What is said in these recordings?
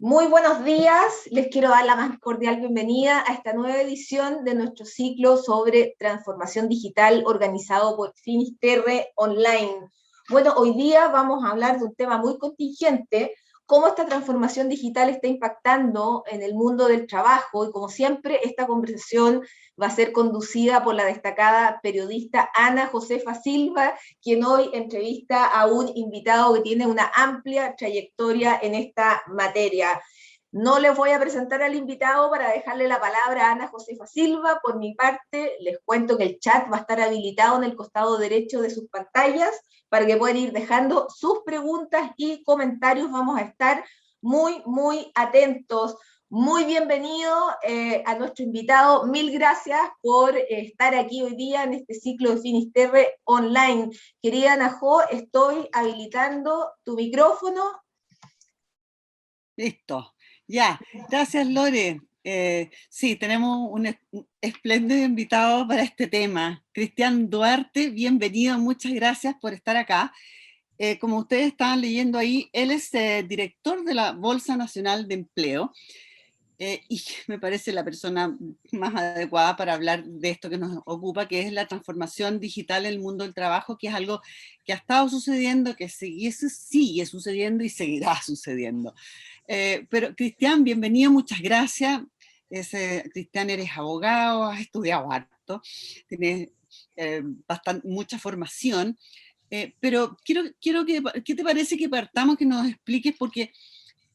Muy buenos días, les quiero dar la más cordial bienvenida a esta nueva edición de nuestro ciclo sobre transformación digital organizado por Finisterre Online. Bueno, hoy día vamos a hablar de un tema muy contingente, cómo esta transformación digital está impactando en el mundo del trabajo, y como siempre esta conversación va a ser conducida por la destacada periodista Ana Josefa Silva, quien hoy entrevista a un invitado que tiene una amplia trayectoria en esta materia. No les voy a presentar al invitado para dejarle la palabra a Ana Josefa Silva. Por mi parte, les cuento que el chat va a estar habilitado en el costado derecho de sus pantallas para que puedan ir dejando sus preguntas y comentarios. Vamos a estar muy atentos. Muy bienvenido a nuestro invitado. Mil gracias por estar aquí hoy día en este ciclo de Finisterre Online. Querida Najo, estoy habilitando tu micrófono. Listo, ya. Gracias, Lore. Sí, tenemos un espléndido invitado para este tema. Cristian Duarte, bienvenido, muchas gracias por estar acá. Como ustedes estaban leyendo ahí, él es director de la Bolsa Nacional de Empleo y me parece la persona más adecuada para hablar de esto que nos ocupa, que es la transformación digital en el mundo del trabajo, que es algo que ha estado sucediendo, que sigue sucediendo y seguirá sucediendo. Pero Cristian, bienvenido, muchas gracias. Cristian, eres abogado, has estudiado harto, tienes mucha formación, pero ¿qué te parece que partamos, que nos expliques? Porque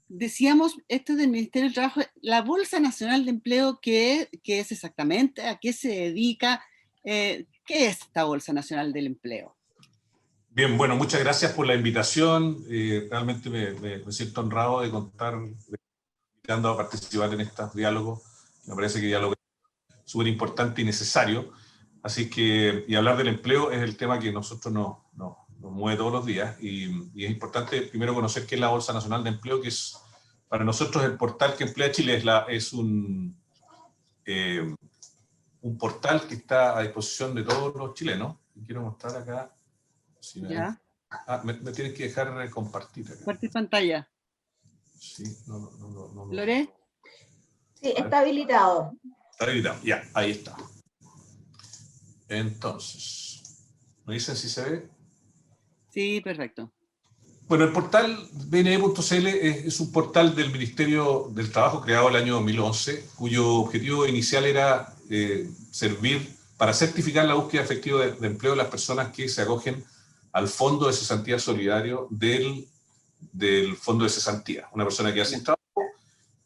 decíamos, esto del Ministerio del Trabajo, la Bolsa Nacional de Empleo, ¿qué es exactamente? ¿A qué se dedica? ¿Qué es esta Bolsa Nacional del Empleo? Bien, bueno, muchas gracias por la invitación. Realmente me siento honrado de contar, invitando a participar en estos diálogos. Me parece que el diálogo es súper importante y necesario. Así que, y hablar del empleo es el tema que nosotros nos mueve todos los días. Y es importante primero conocer qué es la Bolsa Nacional de Empleo, que es para nosotros el portal que emplea Chile. Es un portal que está a disposición de todos los chilenos. Quiero mostrar acá. Si ¿Ya? me tienes que dejar compartir acá. Compartir pantalla. Sí, no. ¿Lore? Sí, está habilitado. Está habilitado, ya, ahí está. Entonces, ¿me dicen si se ve? Sí, perfecto. Bueno, el portal bne.cl es un portal del Ministerio del Trabajo creado el año 2011, cuyo objetivo inicial era servir para certificar la búsqueda efectiva de empleo de las personas que se acogen al Fondo de Cesantía Solidario del Fondo de Cesantía. Una persona que hace trabajo,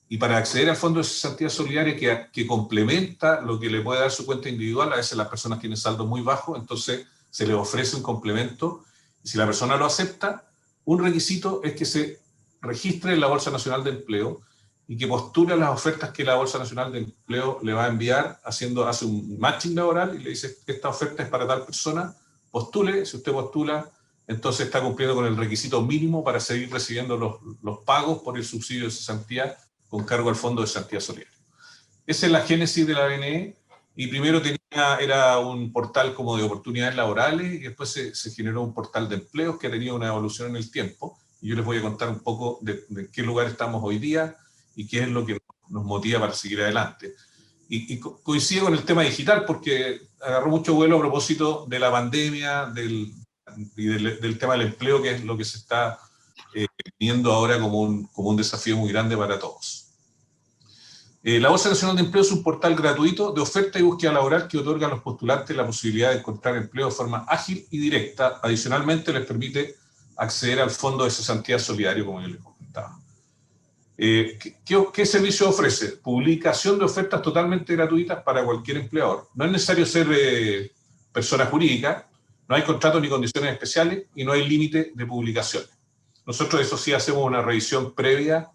y para acceder al Fondo de Cesantía Solidaria que complementa lo que le puede dar su cuenta individual, a veces las personas tienen saldo muy bajo, entonces se les ofrece un complemento, y si la persona lo acepta, un requisito es que se registre en la Bolsa Nacional de Empleo y que postule a las ofertas que la Bolsa Nacional de Empleo le va a enviar, hace un matching laboral y le dice, esta oferta es para tal persona, postule. Si usted postula, entonces está cumpliendo con el requisito mínimo para seguir recibiendo los pagos por el subsidio de cesantía con cargo al Fondo de Cesantía Solidaria. Esa es la génesis de la BNE, y primero era un portal como de oportunidades laborales, y después se generó un portal de empleos que ha tenido una evolución en el tiempo, y yo les voy a contar un poco de qué lugar estamos hoy día y qué es lo que nos motiva para seguir adelante. Y coincide con el tema digital, porque agarró mucho vuelo a propósito de la pandemia y del tema del empleo, que es lo que se está viendo ahora como un desafío muy grande para todos. La Bolsa Nacional de Empleo es un portal gratuito de oferta y búsqueda laboral que otorga a los postulantes la posibilidad de encontrar empleo de forma ágil y directa. Adicionalmente, les permite acceder al Fondo de Cesantía Solidario, como yo les comentaba. ¿Qué servicio ofrece? Publicación de ofertas totalmente gratuitas para cualquier empleador. No es necesario ser persona jurídica, no hay contratos ni condiciones especiales y no hay límite de publicaciones. Nosotros, eso sí, hacemos una revisión previa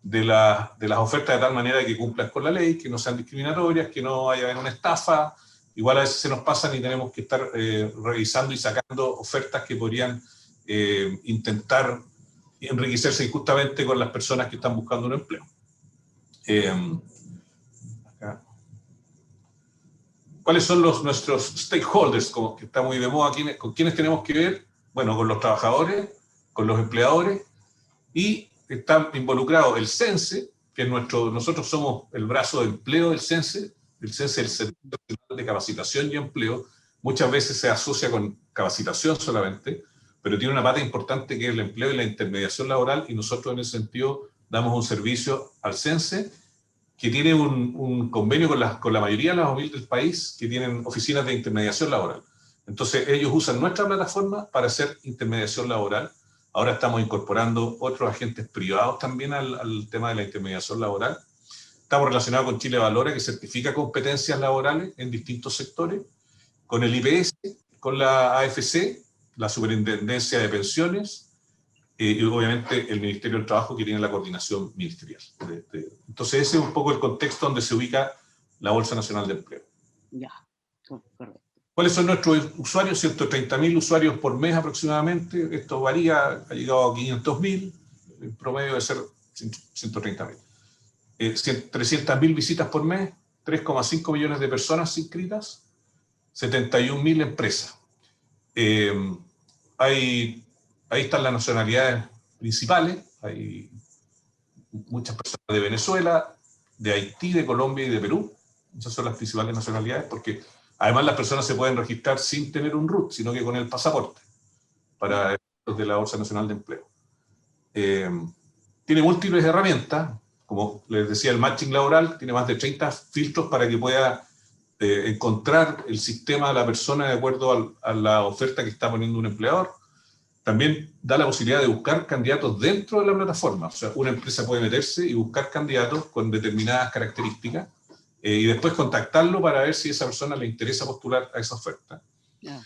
de las ofertas de tal manera que cumplan con la ley, que no sean discriminatorias, que no haya una estafa. Igual a veces se nos pasan y tenemos que estar revisando y sacando ofertas que podrían intentar enriquecerse injustamente con las personas que están buscando un empleo. Acá. ¿Cuáles son nuestros stakeholders, como que está muy de moda? ¿Con quiénes tenemos que ver? Bueno, con los trabajadores, con los empleadores y está involucrado el CENSE, que es nosotros somos el brazo de empleo del CENSE. El CENSE es el Centro Nacional de Capacitación y Empleo. Muchas veces se asocia con capacitación solamente, pero tiene una pata importante que es el empleo y la intermediación laboral, y nosotros en ese sentido damos un servicio al CENSE, que tiene un convenio con la mayoría de las OMIL del país, que tienen oficinas de intermediación laboral. Entonces ellos usan nuestra plataforma para hacer intermediación laboral. Ahora estamos incorporando otros agentes privados también al tema de la intermediación laboral. Estamos relacionados con Chile Valora, que certifica competencias laborales en distintos sectores, con el IPS, con la AFC, la Superintendencia de Pensiones, y obviamente el Ministerio del Trabajo, que tiene la coordinación ministerial. Entonces ese es un poco el contexto donde se ubica la Bolsa Nacional de Empleo. Ya, correcto. ¿Cuáles son nuestros usuarios? 130.000 usuarios por mes aproximadamente. Esto varía, ha llegado a 500.000, en promedio debe ser 130.000. 300.000 visitas por mes, 3,5 millones de personas inscritas, 71.000 empresas. Ahí están las nacionalidades principales. Hay muchas personas de Venezuela, de Haití, de Colombia y de Perú. Esas son las principales nacionalidades, porque además las personas se pueden registrar sin tener un RUT, sino que con el pasaporte, para efectos de la Bolsa Nacional de Empleo. Tiene múltiples herramientas, como les decía, el matching laboral, tiene más de 30 filtros para que pueda encontrar el sistema a la persona de acuerdo a la oferta que está poniendo un empleador. También da la posibilidad de buscar candidatos dentro de la plataforma. O sea, una empresa puede meterse y buscar candidatos con determinadas características, y después contactarlo para ver si a esa persona le interesa postular a esa oferta. Yeah.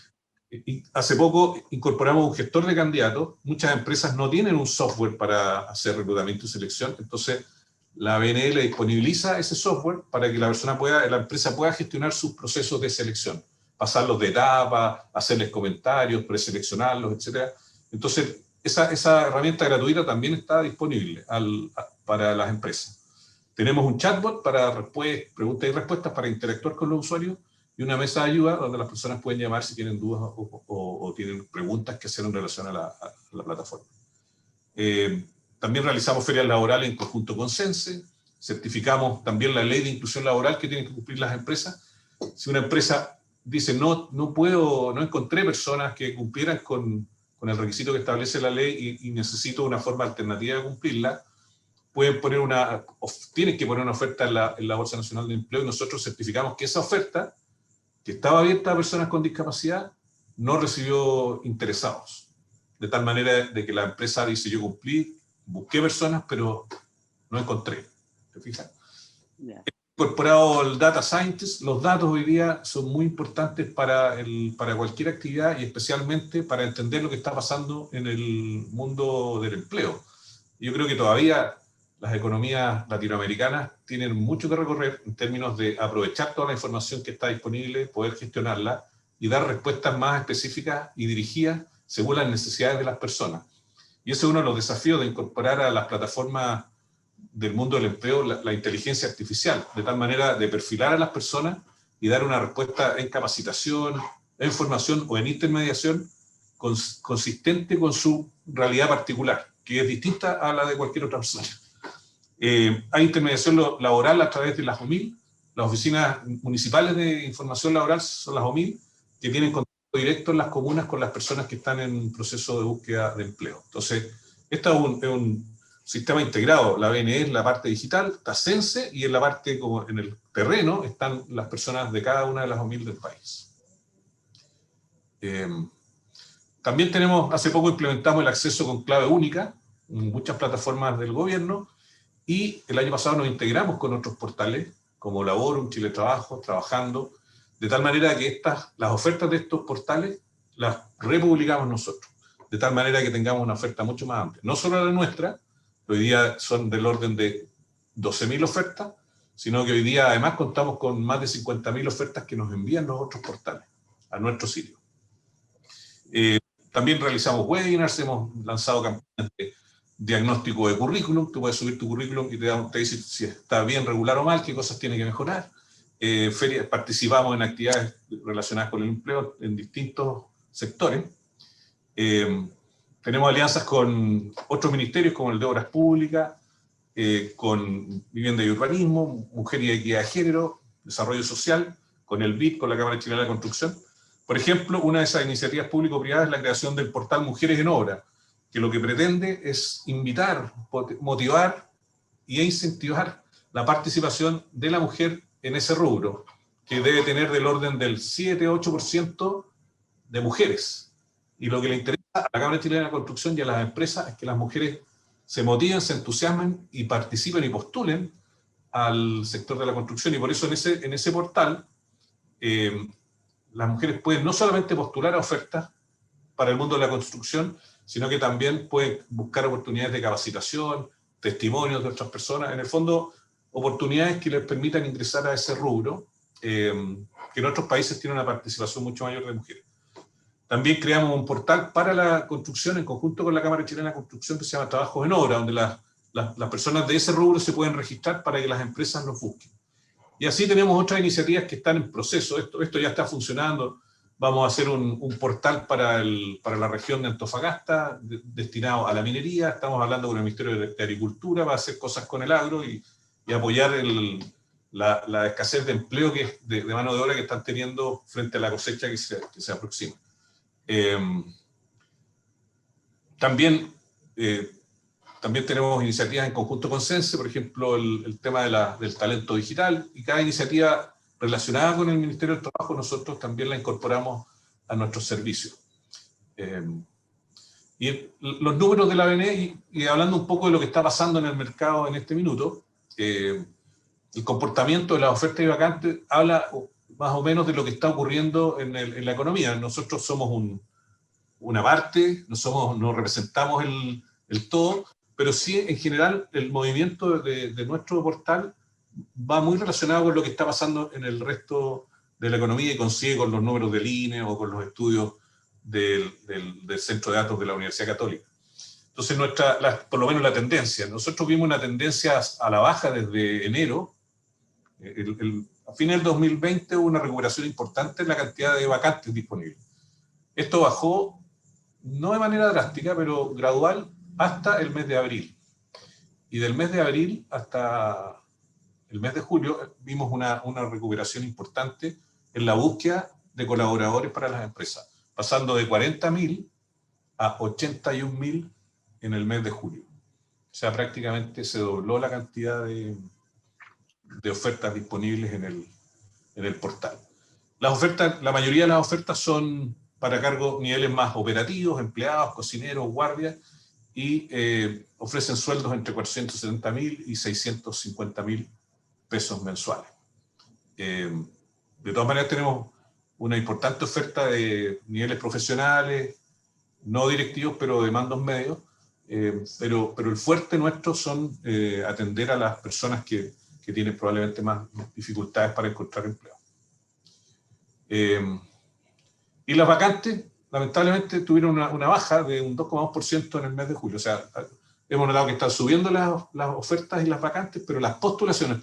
Y hace poco incorporamos un gestor de candidatos. Muchas empresas no tienen un software para hacer reclutamiento y selección, entonces la BNL disponibiliza ese software para que la empresa pueda gestionar sus procesos de selección, pasarlos de etapa, hacerles comentarios, preseleccionarlos, etc. Entonces, esa herramienta gratuita también está disponible para las empresas. Tenemos un chatbot para preguntas y respuestas para interactuar con los usuarios, y una mesa de ayuda donde las personas pueden llamar si tienen dudas o tienen preguntas que hacer en relación a la plataforma. También realizamos ferias laborales en conjunto con CENSE, certificamos también la ley de inclusión laboral que tienen que cumplir las empresas. Si una empresa dice no encontré personas que cumplieran con el requisito que establece la ley y necesito una forma alternativa de cumplirla, tienen que poner una oferta en la Bolsa Nacional de Empleo, y nosotros certificamos que esa oferta, que estaba abierta a personas con discapacidad, no recibió interesados. De tal manera de que la empresa dice, yo cumplí, busqué personas, pero no encontré. ¿Te fijas? Yeah. Incorporado el Data Scientist, los datos hoy día son muy importantes para cualquier actividad, y especialmente para entender lo que está pasando en el mundo del empleo. Yo creo que todavía las economías latinoamericanas tienen mucho que recorrer en términos de aprovechar toda la información que está disponible, poder gestionarla y dar respuestas más específicas y dirigidas según las necesidades de las personas. Y ese es uno de los desafíos de incorporar a las plataformas del mundo del empleo la inteligencia artificial, de tal manera de perfilar a las personas y dar una respuesta en capacitación, en formación o en intermediación consistente con su realidad particular, que es distinta a la de cualquier otra persona. Hay intermediación laboral a través de las OMIL. Las oficinas municipales de información laboral son las OMIL, que tienen contacto directo en las comunas con las personas que están en un proceso de búsqueda de empleo. Entonces, este es un sistema integrado. La BNE es la parte digital, está CENSE, y en la parte como en el terreno están las personas de cada una de las OMIL del país. También hace poco implementamos el acceso con clave única en muchas plataformas del gobierno, y el año pasado nos integramos con otros portales como Laborum, Chile Trabajo, Trabajando, de tal manera que las ofertas de estos portales las republicamos nosotros, de tal manera que tengamos una oferta mucho más amplia. No solo la nuestra, que hoy día son del orden de 12.000 ofertas, sino que hoy día además contamos con más de 50.000 ofertas que nos envían los otros portales a nuestro sitio. También realizamos webinars, hemos lanzado campañas de diagnóstico de currículum. Tú puedes subir tu currículum y te dice si está bien, regular o mal, qué cosas tiene que mejorar. Participamos en actividades relacionadas con el empleo en distintos sectores. Tenemos alianzas con otros ministerios como el de Obras Públicas, con Vivienda y Urbanismo, Mujer y Equidad de Género, Desarrollo Social, con el BID, con la Cámara Chilena de la Construcción. Por ejemplo, una de esas iniciativas público-privadas es la creación del portal Mujeres en Obra, que lo que pretende es invitar, motivar e incentivar la participación de la mujer en ese rubro, que debe tener del orden del 7-8% de mujeres. Y lo que le interesa a la Cámara Chilena de la Construcción y a las empresas es que las mujeres se motiven, se entusiasmen y participen y postulen al sector de la construcción. Y por eso en ese portal las mujeres pueden no solamente postular a ofertas para el mundo de la construcción, sino que también pueden buscar oportunidades de capacitación, testimonios de otras personas, en el fondo oportunidades que les permitan ingresar a ese rubro, que en otros países tiene una participación mucho mayor de mujeres. También creamos un portal para la construcción en conjunto con la Cámara Chilena de Construcción que se llama Trabajos en Obra, donde las personas de ese rubro se pueden registrar para que las empresas los busquen. Y así tenemos otras iniciativas que están en proceso. Esto ya está funcionando. Vamos a hacer un portal para la región de Antofagasta destinado a la minería. Estamos hablando con el Ministerio de Agricultura para hacer cosas con el agro y apoyar la escasez de empleo de mano de obra que están teniendo frente a la cosecha que se aproxima. También tenemos iniciativas en conjunto con CENSE, por ejemplo, el tema del talento digital, y cada iniciativa relacionada con el Ministerio del Trabajo nosotros también la incorporamos a nuestros servicios. Y los números de la ABNE, y hablando un poco de lo que está pasando en el mercado en este minuto, el comportamiento de las ofertas y vacantes habla más o menos de lo que está ocurriendo en la economía. Nosotros somos una parte, no representamos el todo, pero sí en general el movimiento de nuestro portal va muy relacionado con lo que está pasando en el resto de la economía y coincide con los números del INE o con los estudios del Centro de Datos de la Universidad Católica. Entonces, por lo menos la tendencia, nosotros vimos una tendencia a la baja desde enero. A fines del 2020 hubo una recuperación importante en la cantidad de vacantes disponibles. Esto bajó, no de manera drástica, pero gradual, hasta el mes de abril. Y del mes de abril hasta el mes de julio vimos una recuperación importante en la búsqueda de colaboradores para las empresas, pasando de 40.000 a 81.000 en el mes de julio. O sea, prácticamente se dobló la cantidad de ofertas disponibles en el portal. La mayoría de las ofertas son para cargos niveles más operativos, empleados, cocineros, guardias, y ofrecen sueldos entre 470.000 y 650.000 pesos mensuales. De todas maneras tenemos una importante oferta de niveles profesionales, no directivos, pero de mandos medios, pero el fuerte nuestro son atender a las personas que tienen probablemente más dificultades para encontrar empleo. Y las vacantes, lamentablemente, tuvieron una baja de un 2,2% en el mes de julio. O sea, hemos notado que están subiendo las ofertas y las vacantes, pero las postulaciones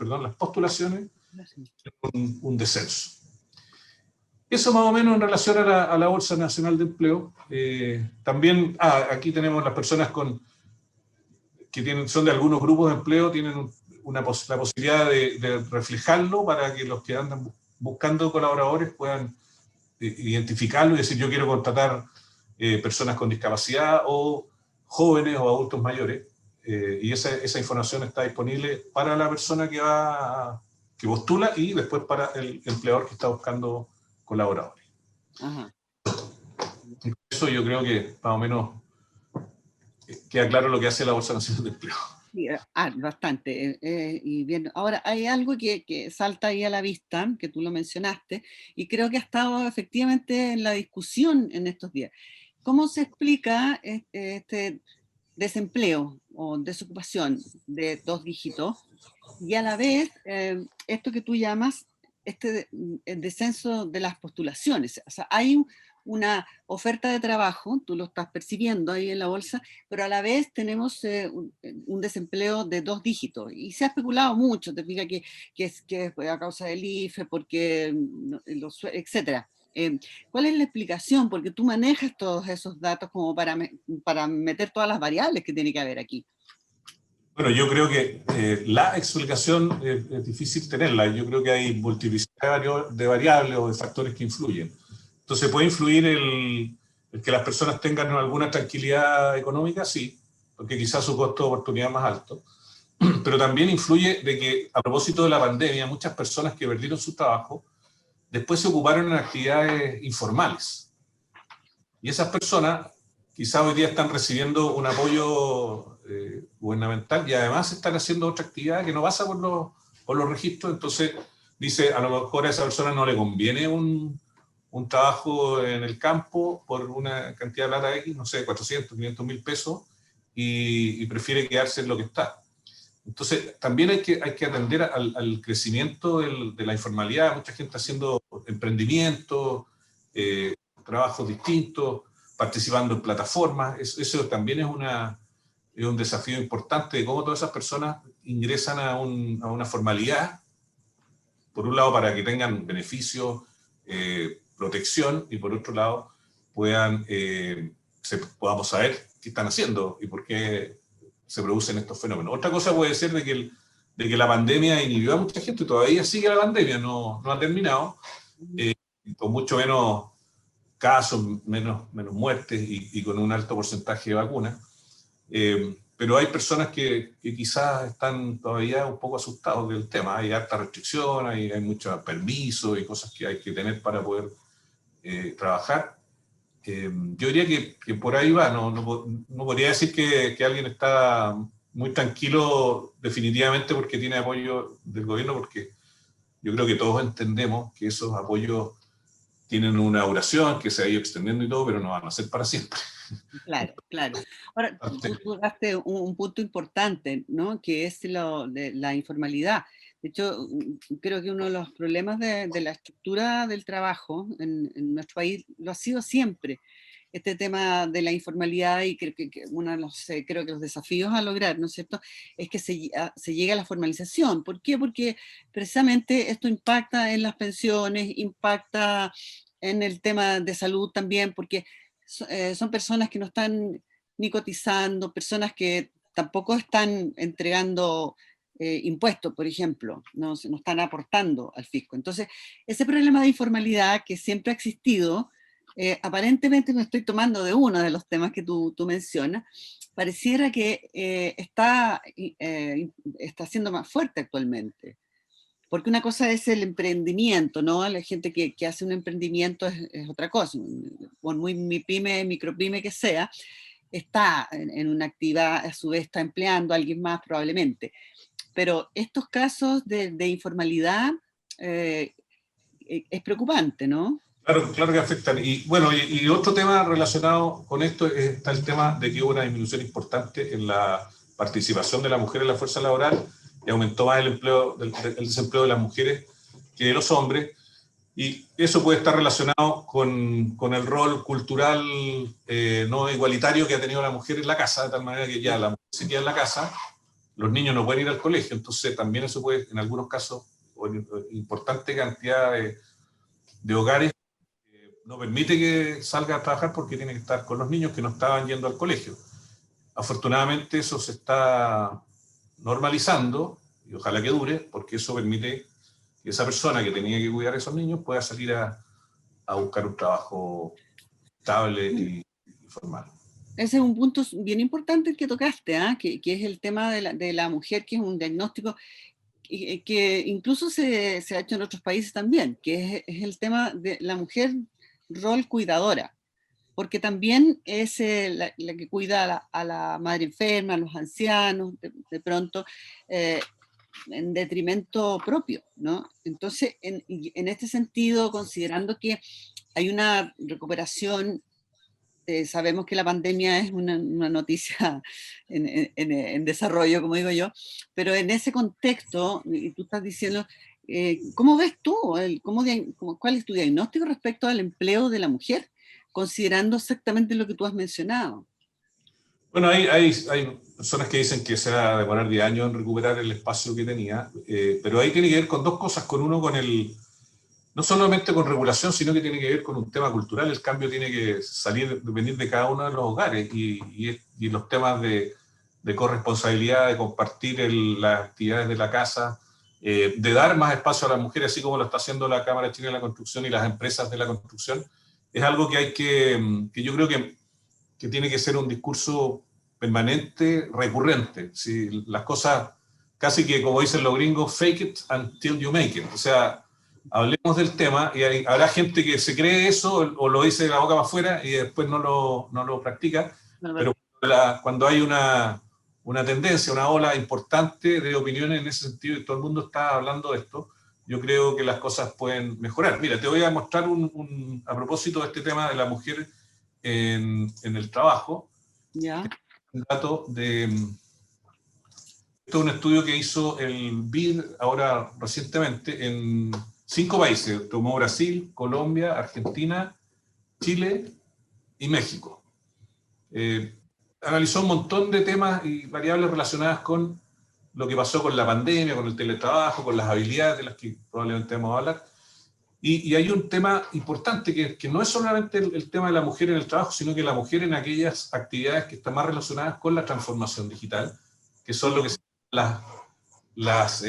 un descenso. Eso más o menos en relación a la Bolsa Nacional de Empleo. También, aquí tenemos las personas que son de algunos grupos de empleo, tienen la posibilidad de reflejarlo para que los que andan buscando colaboradores puedan identificarlo y decir: yo quiero contratar personas con discapacidad o jóvenes o adultos mayores, y esa información está disponible para la persona que postula y después para el empleador que está buscando colaboradores. Ajá. Eso yo creo que más o menos queda claro lo que hace la Bolsa Nacional de Empleo. Sí, bastante. Y bien, ahora hay algo que salta ahí a la vista, que tú lo mencionaste, y creo que ha estado efectivamente en la discusión en estos días. ¿Cómo se explica este desempleo o desocupación de 2 dígitos y a la vez esto que tú llamas el descenso de las postulaciones? O sea, hay una oferta de trabajo, tú lo estás percibiendo ahí en la bolsa, pero a la vez tenemos un desempleo de 2 dígitos. Y se ha especulado mucho, te fijas que es a causa del IFE, porque etcétera. ¿Cuál es la explicación? Porque tú manejas todos esos datos como para meter todas las variables que tiene que haber aquí. Bueno, yo creo que la explicación es difícil tenerla. Yo creo que hay multiplicidad de variables o de factores que influyen. Entonces, ¿puede influir el que las personas tengan alguna tranquilidad económica? Sí, porque quizás su costo de oportunidad es más alto. Pero también influye de que, a propósito de la pandemia, muchas personas que perdieron su trabajo después se ocuparon en actividades informales. Y esas personas quizás hoy día están recibiendo un apoyo gubernamental y además están haciendo otra actividad que no pasa por los registros. Entonces, dice, a lo mejor a esa persona no le conviene un trabajo en el campo por una cantidad de plata X, no sé, 400, 500 mil pesos, y prefiere quedarse en lo que está. Entonces, también hay que atender al crecimiento de la informalidad, mucha gente haciendo emprendimientos, trabajos distintos, participando en plataformas. Eso también es un desafío importante de cómo todas esas personas ingresan a una formalidad, por un lado para que tengan beneficios, protección, y por otro lado podamos saber qué están haciendo y por qué se producen estos fenómenos. Otra cosa puede ser de que la pandemia inhibió a mucha gente, todavía sigue la pandemia, no ha terminado, con mucho menos casos, menos muertes y con un alto porcentaje de vacunas. Pero hay personas que quizás están todavía un poco asustados del tema. Hay harta restricción, hay muchos permisos y cosas que hay que tener para poder trabajar. Yo diría que por ahí va, no podría decir que alguien está muy tranquilo definitivamente porque tiene apoyo del gobierno, porque yo creo que todos entendemos que esos apoyos tienen una duración que se ha ido extendiendo y todo, pero no van a ser para siempre. Claro, claro. Ahora, tú daste un punto importante, ¿no? Que es lo de la informalidad. De hecho, creo que uno de los problemas de la estructura del trabajo en nuestro país lo ha sido siempre, este tema de la informalidad, y que uno de los, creo que los desafíos a lograr, ¿no es cierto?, es que se llegue a la formalización. ¿Por qué? Porque precisamente esto impacta en las pensiones, impacta en el tema de salud también, porque son personas que no están ni cotizando, personas que tampoco están entregando impuestos, por ejemplo, no están aportando al fisco. Entonces, ese problema de informalidad que siempre ha existido, aparentemente me estoy tomando de uno de los temas que tú mencionas, pareciera que está siendo más fuerte actualmente. Porque una cosa es el emprendimiento, ¿no? La gente que hace un emprendimiento es otra cosa, por muy micropyme que sea, está en una actividad, a su vez está empleando a alguien más probablemente. Pero estos casos de informalidad es preocupante, ¿no? Claro que afectan. Y bueno, y otro tema relacionado con esto está el tema de que hubo una disminución importante en la participación de la mujer en la fuerza laboral y aumentó más el desempleo de las mujeres que de los hombres. Y eso puede estar relacionado con el rol cultural no igualitario que ha tenido la mujer en la casa, de tal manera que ya la mujer se queda en la casa, los niños no pueden ir al colegio, entonces también eso puede, en algunos casos, o en importante cantidad de hogares, no permite que salga a trabajar porque tiene que estar con los niños que no estaban yendo al colegio. Afortunadamente eso se está normalizando, y ojalá que dure, porque eso permite que esa persona que tenía que cuidar a esos niños pueda salir a buscar un trabajo estable y formal. Ese es un punto bien importante que tocaste, que es el tema de la mujer, que es un diagnóstico que incluso se ha hecho en otros países también, que es el tema de la mujer rol cuidadora, porque también es la que cuida a la madre enferma, a los ancianos, de pronto, en detrimento propio, ¿no? Entonces, en este sentido, considerando que hay una recuperación, sabemos que la pandemia es una noticia en desarrollo, como digo yo, pero en ese contexto, y tú estás diciendo, ¿cómo ves tú? ¿Cuál es tu diagnóstico respecto al empleo de la mujer, considerando exactamente lo que tú has mencionado? Bueno, hay personas que dicen que se va a demorar 10 años en recuperar el espacio que tenía, pero ahí tiene que ver con dos cosas. Con uno, con no solamente con regulación, sino que tiene que ver con un tema cultural. El cambio tiene que venir de cada uno de los hogares y los temas de corresponsabilidad, de compartir las actividades de la casa, de dar más espacio a las mujeres, así como lo está haciendo la Cámara Chilena de la Construcción y las empresas de la construcción, es algo que que yo creo que tiene que ser un discurso permanente, recurrente. Si las cosas, casi que como dicen los gringos, fake it until you make it. O sea, hablemos del tema y habrá gente que se cree eso o lo dice de la boca para afuera y después no lo practica, pero cuando hay una tendencia, una ola importante de opiniones en ese sentido y todo el mundo está hablando de esto, yo creo que las cosas pueden mejorar. Mira, te voy a mostrar a propósito de este tema de la mujer en el trabajo, ¿Ya? un dato esto es un estudio que hizo el BID ahora recientemente en 5 países, tomó Brasil, Colombia, Argentina, Chile y México. Analizó un montón de temas y variables relacionadas con lo que pasó con la pandemia, con el teletrabajo, con las habilidades de las que probablemente vamos a hablar. Y hay un tema importante que no es solamente el tema de la mujer en el trabajo, sino que la mujer en aquellas actividades que están más relacionadas con la transformación digital, que son lo que se llaman las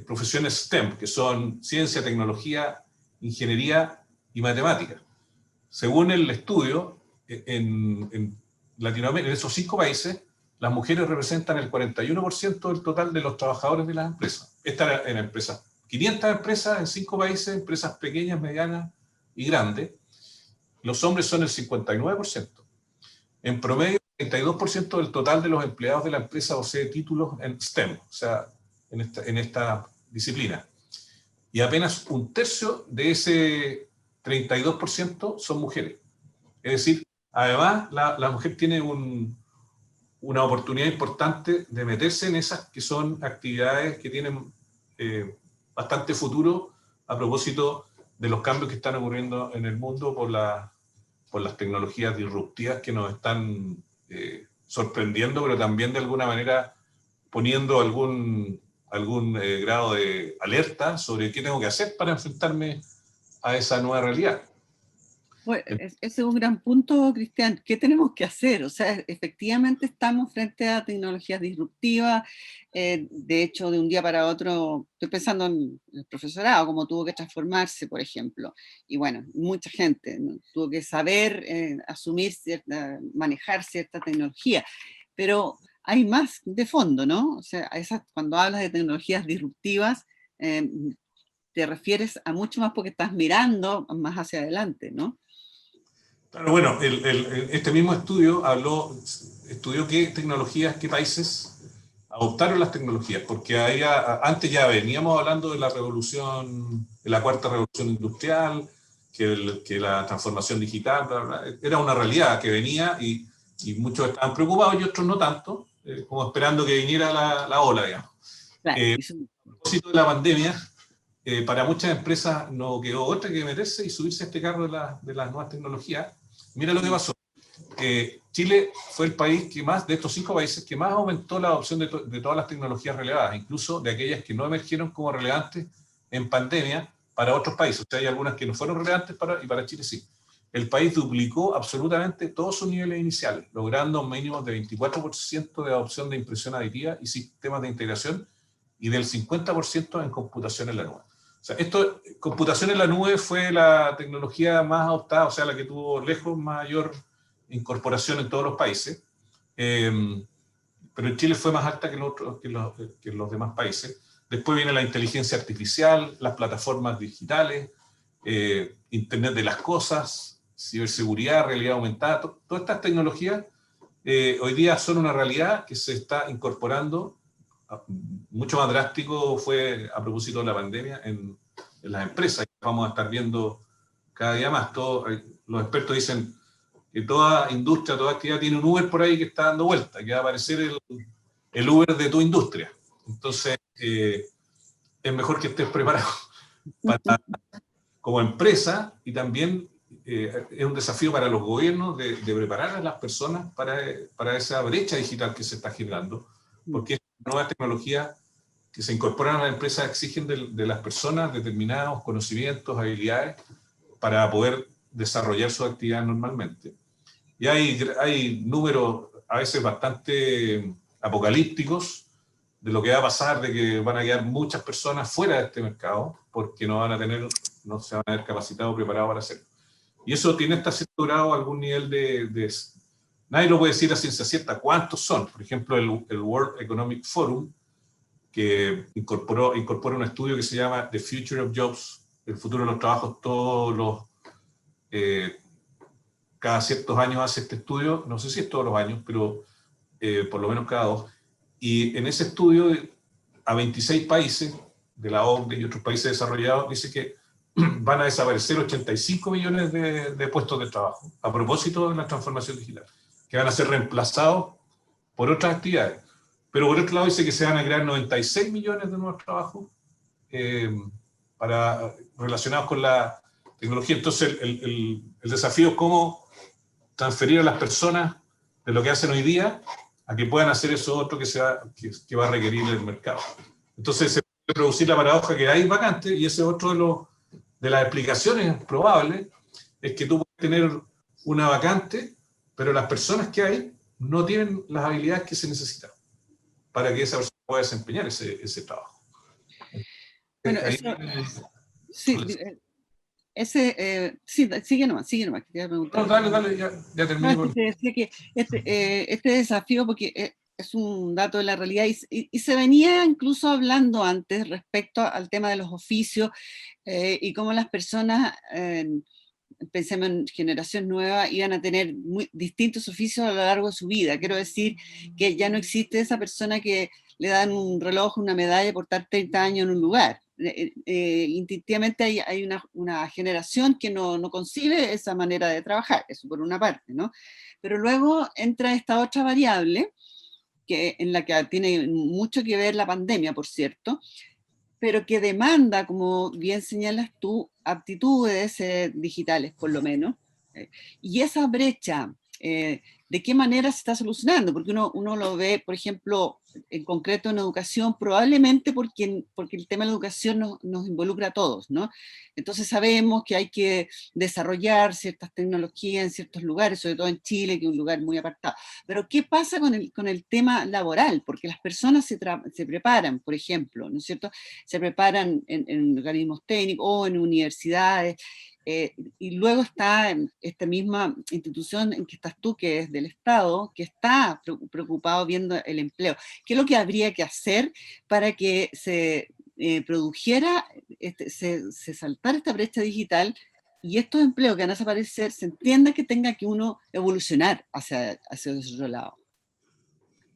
profesiones STEM, que son ciencia, tecnología, ingeniería y matemática. Según el estudio, en Latinoamérica, en esos 5 países, las mujeres representan el 41% del total de los trabajadores de las empresas. Esta en empresas, 500 empresas en 5 países, empresas pequeñas, medianas y grandes. Los hombres son el 59%. En promedio, el 32% del total de los empleados de la empresa posee títulos en STEM, o sea, en esta disciplina. Y apenas un tercio de ese 32% son mujeres. Es decir, además, la mujer tiene una oportunidad importante de meterse en esas que son actividades que tienen bastante futuro a propósito de los cambios que están ocurriendo en el mundo por las tecnologías disruptivas que nos están sorprendiendo, pero también de alguna manera poniendo algún grado de alerta sobre qué tengo que hacer para enfrentarme a esa nueva realidad. Bueno, ese es un gran punto, Cristian. ¿Qué tenemos que hacer? O sea, efectivamente estamos frente a tecnologías disruptivas. De hecho, de un día para otro, estoy pensando en el profesorado, cómo tuvo que transformarse, por ejemplo. Y bueno, mucha gente, ¿no?, tuvo que saber asumir manejar cierta tecnología. Pero hay más de fondo, ¿no? O sea, cuando hablas de tecnologías disruptivas, te refieres a mucho más porque estás mirando más hacia adelante, ¿no? Claro, bueno, este mismo estudio estudió qué tecnologías, qué países adoptaron las tecnologías, porque antes ya veníamos hablando de de la cuarta revolución industrial, que la transformación digital, bla, bla, era una realidad que venía y muchos estaban preocupados y otros no tanto, como esperando que viniera la ola, digamos. Claro, A propósito de la pandemia, para muchas empresas no quedó otra que meterse y subirse a este carro de las nuevas tecnologías. Mira lo que pasó. Chile fue el país que más, de estos 5 países, que más aumentó la adopción de todas las tecnologías relevadas, incluso de aquellas que no emergieron como relevantes en pandemia para otros países. O sea, hay algunas que no fueron relevantes y para Chile sí. El país duplicó absolutamente todos sus niveles iniciales, logrando un mínimo de 24% de adopción de impresión aditiva y sistemas de integración y del 50% en computación en la nube. O sea, computación en la nube fue la tecnología más adoptada, o sea, la que tuvo lejos mayor incorporación en todos los países, pero en Chile fue más alta que los demás países. Después viene la inteligencia artificial, las plataformas digitales, Internet de las cosas, ciberseguridad, realidad aumentada, todas estas tecnologías hoy día son una realidad que se está incorporando. Mucho más drástico fue a propósito de la pandemia en las empresas. Vamos a estar viendo cada día más. Los expertos dicen que toda industria, toda actividad tiene un Uber por ahí que está dando vuelta, que va a aparecer el Uber de tu industria. Entonces, es mejor que estés preparado como empresa y también es un desafío para los gobiernos de preparar a las personas para esa brecha digital que se está generando, porque esta nueva tecnología que se incorporan a las empresas exigen de las personas determinados conocimientos, habilidades, para poder desarrollar su actividad normalmente. Y hay números a veces bastante apocalípticos de lo que va a pasar, de que van a quedar muchas personas fuera de este mercado, porque no se van a haber capacitado o preparado para hacerlo. Y eso tiene hasta cierto grado algún nivel nadie lo puede decir a ciencia cierta cuántos son. Por ejemplo, el World Economic Forum, que incorpora un estudio que se llama The Future of Jobs, el futuro de los trabajos, cada ciertos años hace este estudio, no sé si es todos los años, pero por lo menos cada 2. Y en ese estudio, a 26 países de la OCDE y otros países desarrollados, dice que van a desaparecer 85 millones de puestos de trabajo, a propósito de la transformación digital, que van a ser reemplazados por otras actividades. Pero por otro lado dice que se van a crear 96 millones de nuevos trabajos relacionados con la tecnología. Entonces el desafío es cómo transferir a las personas de lo que hacen hoy día a que puedan hacer eso otro que va a requerir el mercado. Entonces se puede producir la paradoja que hay vacantes, y ese es otro de las explicaciones probables, es que tú puedes tener una vacante, pero las personas que hay no tienen las habilidades que se necesitan para que esa persona pueda desempeñar ese trabajo. Bueno, sí, sigue nomás, que te iba a preguntar. No, dale, ya terminé. No, te decía que este desafío, porque es un dato de la realidad, y se venía incluso hablando antes respecto al tema de los oficios, y cómo las personas, pensemos en generación nueva, iban a tener distintos oficios a lo largo de su vida. Quiero decir que ya no existe esa persona que le dan un reloj, una medalla por estar 30 años en un lugar. Instintivamente hay una generación que no concibe esa manera de trabajar, eso por una parte, ¿no? Pero luego entra esta otra variable, en la que tiene mucho que ver la pandemia, por cierto, pero que demanda, como bien señalas tú, aptitudes digitales, por lo menos. Y esa brecha, ¿de qué manera se está solucionando? Porque uno lo ve, por ejemplo, en concreto en educación, probablemente porque el tema de la educación nos involucra a todos, ¿no? Entonces sabemos que hay que desarrollar ciertas tecnologías en ciertos lugares, sobre todo en Chile, que es un lugar muy apartado. Pero ¿qué pasa con el tema laboral? Porque las personas se preparan, por ejemplo, ¿no es cierto? Se preparan en organismos técnicos o en universidades, y luego está esta misma institución en que estás tú, que es del Estado, que está preocupado viendo el empleo. ¿Qué es lo que habría que hacer para que se produjera, se saltara esta brecha digital y estos empleos que van a desaparecer, se entienda que tenga que uno evolucionar hacia ese otro lado?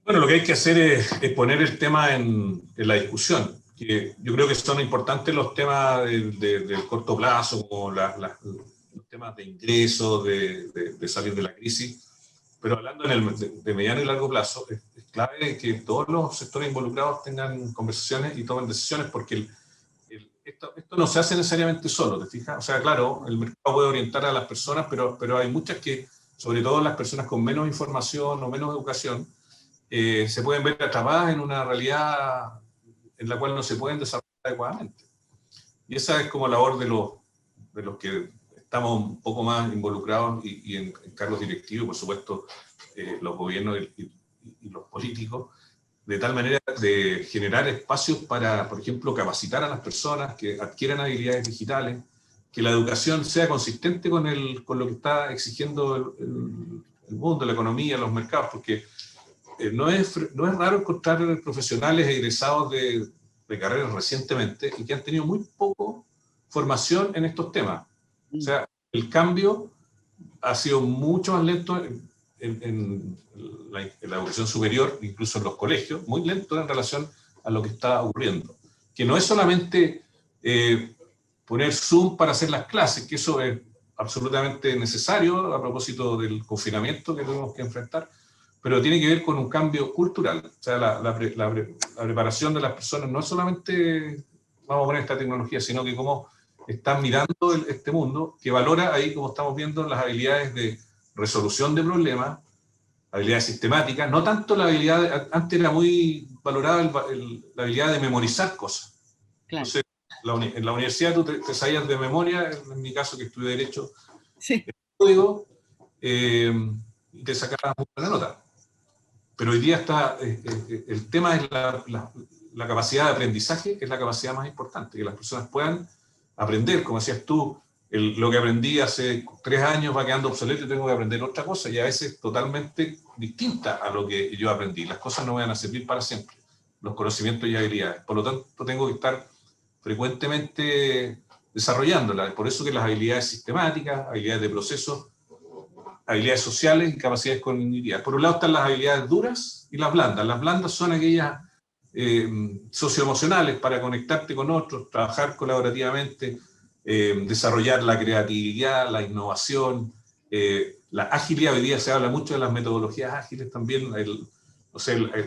Bueno, lo que hay que hacer es poner el tema en la discusión. Que yo creo que son importantes los temas del corto plazo, como los temas de ingresos, de salir de la crisis, pero hablando de mediano y largo plazo, es clave que todos los sectores involucrados tengan conversaciones y tomen decisiones, porque esto no se hace necesariamente solo, ¿te fijas? O sea, claro, el mercado puede orientar a las personas, pero hay muchas que, sobre todo las personas con menos información o menos educación, se pueden ver atrapadas en una realidad en la cual no se pueden desarrollar adecuadamente. Y esa es como labor de los que estamos un poco más involucrados y en cargos directivos, por supuesto, los gobiernos y los políticos, de tal manera de generar espacios para, por ejemplo, capacitar a las personas que adquieran habilidades digitales, que la educación sea consistente con lo que está exigiendo el mundo, la economía, los mercados, porque no es raro encontrar profesionales egresados de carreras recientemente y que han tenido muy poco formación en estos temas. O sea, el cambio ha sido mucho más lento en la educación superior, incluso en los colegios, muy lento en relación a lo que está ocurriendo. Que no es solamente poner Zoom para hacer las clases, que eso es absolutamente necesario a propósito del confinamiento que tuvimos que enfrentar, pero tiene que ver con un cambio cultural. O sea, la preparación de las personas no es solamente vamos a poner esta tecnología, sino que cómo están mirando este mundo, que valora ahí, como estamos viendo, las habilidades de resolución de problemas, habilidades sistemáticas, no tanto la habilidad, antes era muy valoraba la habilidad de memorizar cosas. Claro. Entonces, en la universidad tú te sabías de memoria, en mi caso que estudié Derecho, Sí. el código, y te sacabas muy buena nota. Pero hoy día está, el tema es la capacidad de aprendizaje, que es la capacidad más importante, que las personas puedan aprender, como decías tú, lo que aprendí hace 3 años va quedando obsoleto y tengo que aprender otra cosa, y a veces totalmente distinta a lo que yo aprendí. Las cosas no van a servir para siempre, los conocimientos y habilidades. Por lo tanto, tengo que estar frecuentemente desarrollándolas. Por eso que las habilidades sistemáticas, habilidades de proceso, habilidades sociales y capacidades cognitivas. Por un lado están las habilidades duras y las blandas. Las blandas son aquellas socioemocionales para conectarte con otros, trabajar colaborativamente, desarrollar la creatividad, la innovación, la agilidad. Hoy día se habla mucho de las metodologías ágiles también.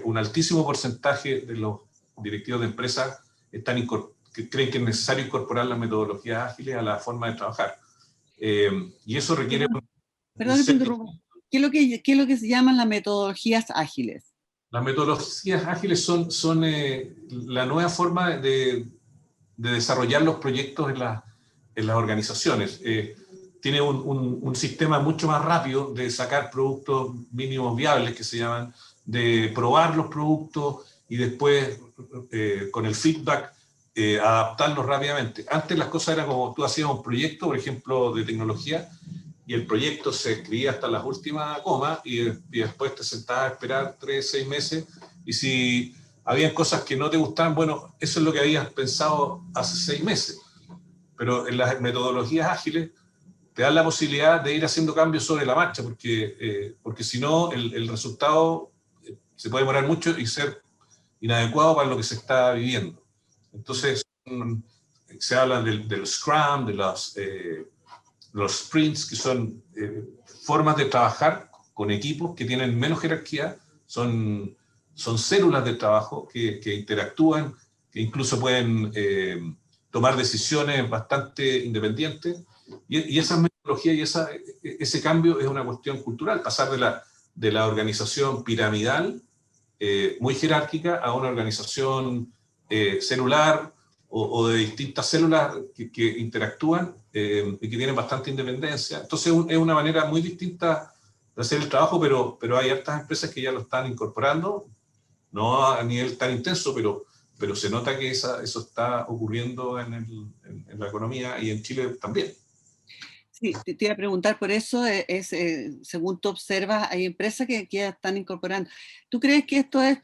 Un altísimo porcentaje de los directivos de empresas que creen que es necesario incorporar las metodologías ágiles a la forma de trabajar. Y eso requiere... Perdón que te interrumpa. ¿Qué es lo que se llaman las metodologías ágiles? Las metodologías ágiles son la nueva forma de desarrollar los proyectos en las organizaciones. Tiene un sistema mucho más rápido de sacar productos mínimos viables, que se llaman, de probar los productos y después, con el feedback, adaptarlos rápidamente. Antes las cosas eran como tú hacías un proyecto, por ejemplo, de tecnología, y el proyecto se escribía hasta las últimas comas y después te sentabas a esperar 3, 6 meses, y si habían cosas que no te gustaban, bueno, eso es lo que habías pensado hace 6 meses. Pero en las metodologías ágiles te dan la posibilidad de ir haciendo cambios sobre la marcha, porque si no, el resultado se puede demorar mucho y ser inadecuado para lo que se está viviendo. Entonces, se habla del Scrum, de los sprints, que son formas de trabajar con equipos que tienen menos jerarquía, son células de trabajo que interactúan, que incluso pueden tomar decisiones bastante independientes, y esa metodología y ese cambio es una cuestión cultural, pasar de la organización piramidal, muy jerárquica, a una organización celular, o de distintas células que interactúan y que tienen bastante independencia. Entonces es una manera muy distinta de hacer el trabajo, pero hay hartas empresas que ya lo están incorporando, no a nivel tan intenso, pero se nota que eso está ocurriendo en la economía, y en Chile también. Sí, te iba a preguntar por eso, según tú observas, hay empresas que ya están incorporando. ¿Tú crees que esto es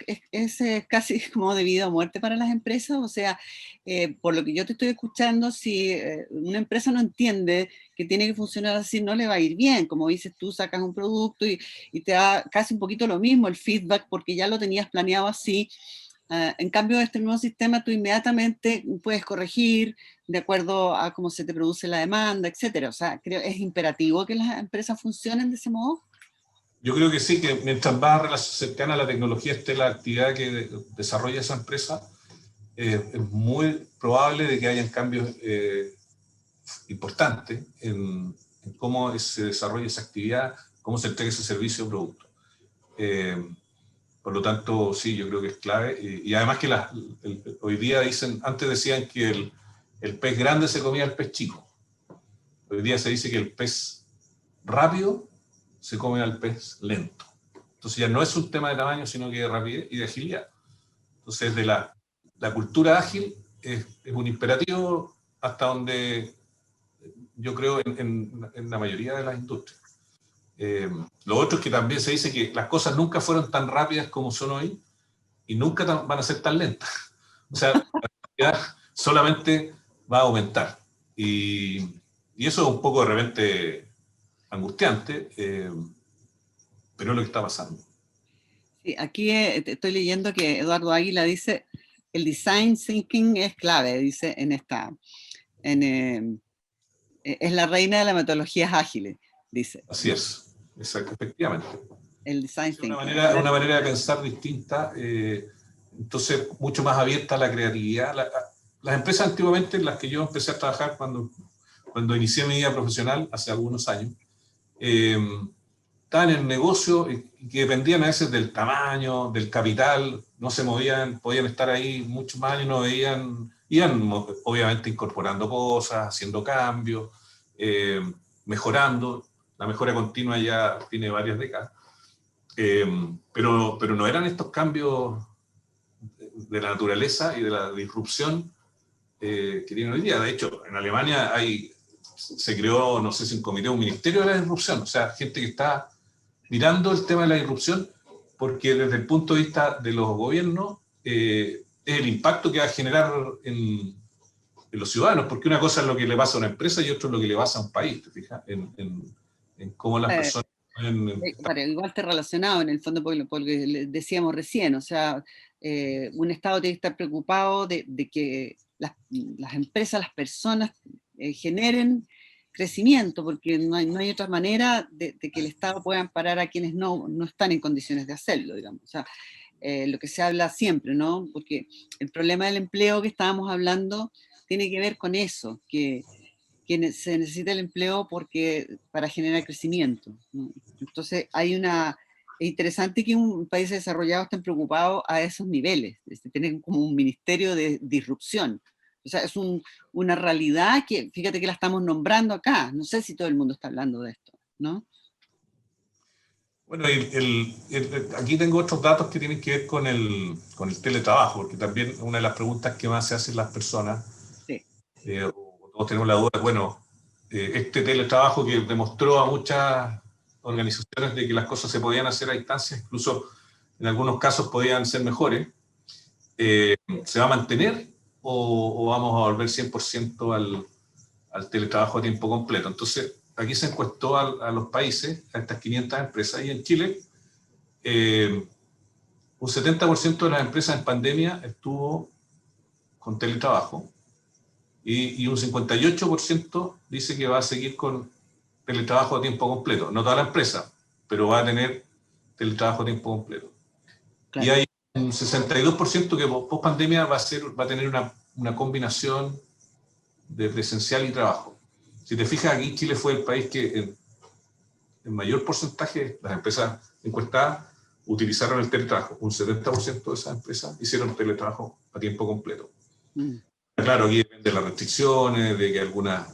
casi como de vida o muerte para las empresas? O sea, por lo que yo te estoy escuchando, si una empresa no entiende que tiene que funcionar así, no le va a ir bien. Como dices tú, sacas un producto y te da casi un poquito lo mismo el feedback, porque ya lo tenías planeado así. En cambio, este nuevo sistema tú inmediatamente puedes corregir de acuerdo a cómo se te produce la demanda, etcétera. O sea, creo es imperativo que las empresas funcionen de ese modo. Yo creo que sí, que mientras más cercana a la tecnología esté la actividad que desarrolla esa empresa, es muy probable de que hayan cambios importantes en cómo se desarrolla esa actividad, cómo se entrega ese servicio o producto. Por lo tanto, sí, yo creo que es clave. Y además que hoy día antes decían que el pez grande se comía al pez chico. Hoy día se dice que el pez rápido se come al pez lento. Entonces ya no es un tema de tamaño, sino que de rapidez y de agilidad. Entonces la cultura ágil es un imperativo hasta donde yo creo en la mayoría de las industrias. Lo otro es que también se dice que las cosas nunca fueron tan rápidas como son hoy, y nunca van a ser tan lentas. O sea, la velocidad solamente va a aumentar. Y eso es un poco de repente angustiante, pero es lo que está pasando. Sí, aquí estoy leyendo que Eduardo Águila dice, el design thinking es clave, dice es la reina de las metodologías ágiles, dice. Así es, exacto, efectivamente. El design Es thinking. una manera de pensar distinta, entonces mucho más abierta a la creatividad. Las empresas antiguamente, en las que yo empecé a trabajar cuando inicié mi vida profesional hace algunos años, estaban en el negocio y que dependían a veces del tamaño, del capital, no se movían, podían estar ahí mucho más y no veían, iban obviamente incorporando cosas, haciendo cambios, mejorando. La mejora continua ya tiene varias décadas. Pero no eran estos cambios de la naturaleza y de la disrupción que tienen hoy día. De hecho, en Alemania se creó, no sé si un comité, un ministerio de la disrupción, o sea, gente que está mirando el tema de la disrupción, porque desde el punto de vista de los gobiernos, es el impacto que va a generar en los ciudadanos, porque una cosa es lo que le pasa a una empresa y otra es lo que le pasa a un país, ¿te fijas? En cómo las personas... Igual está relacionado en el fondo porque decíamos recién, o sea, un Estado tiene que estar preocupado de que las empresas, las personas generen crecimiento, porque no hay otra manera de que el Estado pueda amparar a quienes no están en condiciones de hacerlo, digamos. O sea, lo que se habla siempre, ¿no? Porque el problema del empleo que estábamos hablando tiene que ver con eso, que se necesita el empleo para generar crecimiento, ¿no? Entonces es interesante que un país desarrollado estén preocupados a esos niveles, tener como un ministerio de disrupción. O sea, es una realidad que, fíjate que la estamos nombrando acá, no sé si todo el mundo está hablando de esto, ¿no? Bueno, aquí tengo otros datos que tienen que ver con el teletrabajo, porque también una de las preguntas que más se hacen las personas, sí. Todos tenemos la duda, bueno, este teletrabajo que demostró a muchas organizaciones de que las cosas se podían hacer a distancia, incluso en algunos casos podían ser mejores, ¿se va a mantener o vamos a volver 100% al teletrabajo a tiempo completo? Entonces, aquí se encuestó a los países, a estas 500 empresas, y en Chile un 70% de las empresas en pandemia estuvo con teletrabajo y un 58% dice que va a seguir con teletrabajo a tiempo completo. No toda la empresa, pero va a tener teletrabajo a tiempo completo. Claro. Y hay un 62% que post pandemia va a tener una combinación de presencial y trabajo. Si te fijas, aquí Chile fue el país que en mayor porcentaje las empresas encuestadas utilizaron el teletrabajo. Un 70% de esas empresas hicieron teletrabajo a tiempo completo. Claro, aquí depende de las restricciones, de que algunas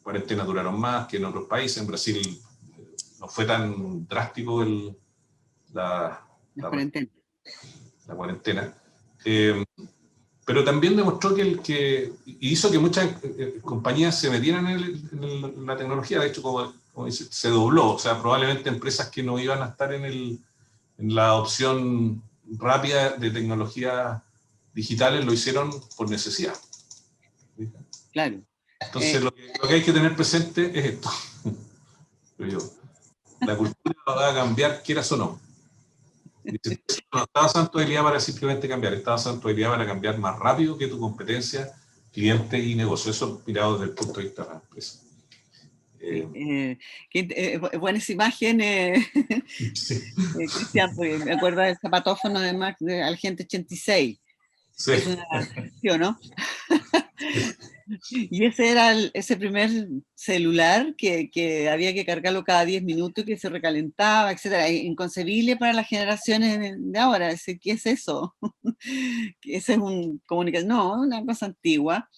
cuarentenas duraron más que en otros países. En Brasil no fue tan drástico la cuarentena. Pero también demostró que hizo que muchas compañías se metieran en la tecnología. De hecho, como dice, se dobló. O sea, probablemente empresas que no iban a estar en la opción rápida de tecnologías digitales lo hicieron por necesidad. Claro. Entonces, lo que hay que tener presente es esto. La cultura va a cambiar, quieras o no. No está basada en tu habilidad para simplemente cambiar, está basada en tu habilidad para cambiar más rápido que tu competencia, cliente y negocio. Eso mirado desde el punto de vista de la empresa. Buena esa imagen, Sí. Cristian, porque me acuerdo del zapatófono de Agente 86. Sí. Es una, ¿sí o no? Y ese era ese primer celular que había que cargarlo cada 10 minutos, que se recalentaba, etcétera. Inconcebible para las generaciones de ahora. ¿Qué es eso? Ese es un comunicación, no, una cosa antigua.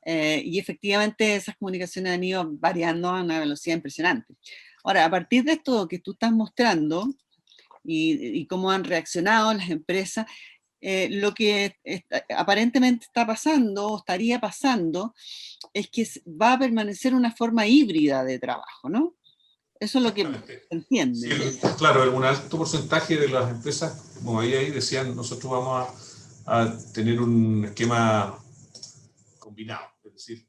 Y efectivamente esas comunicaciones han ido variando a una velocidad impresionante. Ahora, a partir de esto que tú estás mostrando y cómo han reaccionado las empresas, lo que aparentemente está pasando o estaría pasando es que va a permanecer una forma híbrida de trabajo, ¿no? Eso es lo que se entiende. Sí, claro, un alto porcentaje de las empresas, como ahí decían, nosotros vamos a tener un esquema combinado, es decir,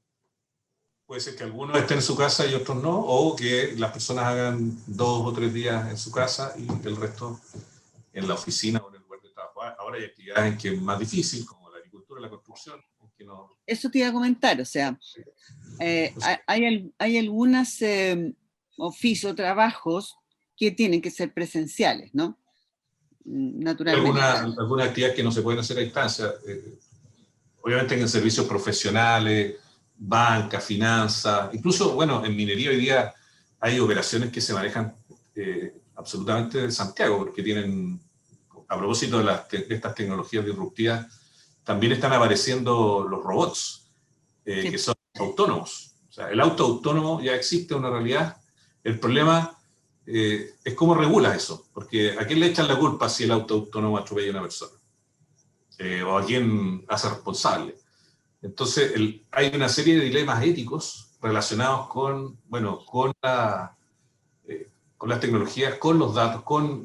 puede ser que algunos estén en su casa y otros no, o que las personas hagan 2 o 3 días en su casa y el resto en la oficina o en el lugar de trabajo. Ahora hay actividades en que es más difícil, como la agricultura y la construcción. Que no... Eso te iba a comentar, o sea, hay algunos oficios, trabajos que tienen que ser presenciales, ¿no? Naturalmente. Algunas actividades que no se pueden hacer a distancia. Obviamente en servicios profesionales, banca, finanzas, incluso, bueno, en minería hoy día hay operaciones que se manejan absolutamente de Santiago, porque tienen, a propósito de estas tecnologías disruptivas, también están apareciendo los robots, Sí. que son autónomos. O sea, el auto autónomo ya existe, una realidad. El problema es cómo regula eso, porque ¿a quién le echan la culpa si el auto autónomo atropella a una persona? ¿O a quién hace responsable? Entonces, hay una serie de dilemas éticos relacionados con, bueno, con las tecnologías, con los datos, con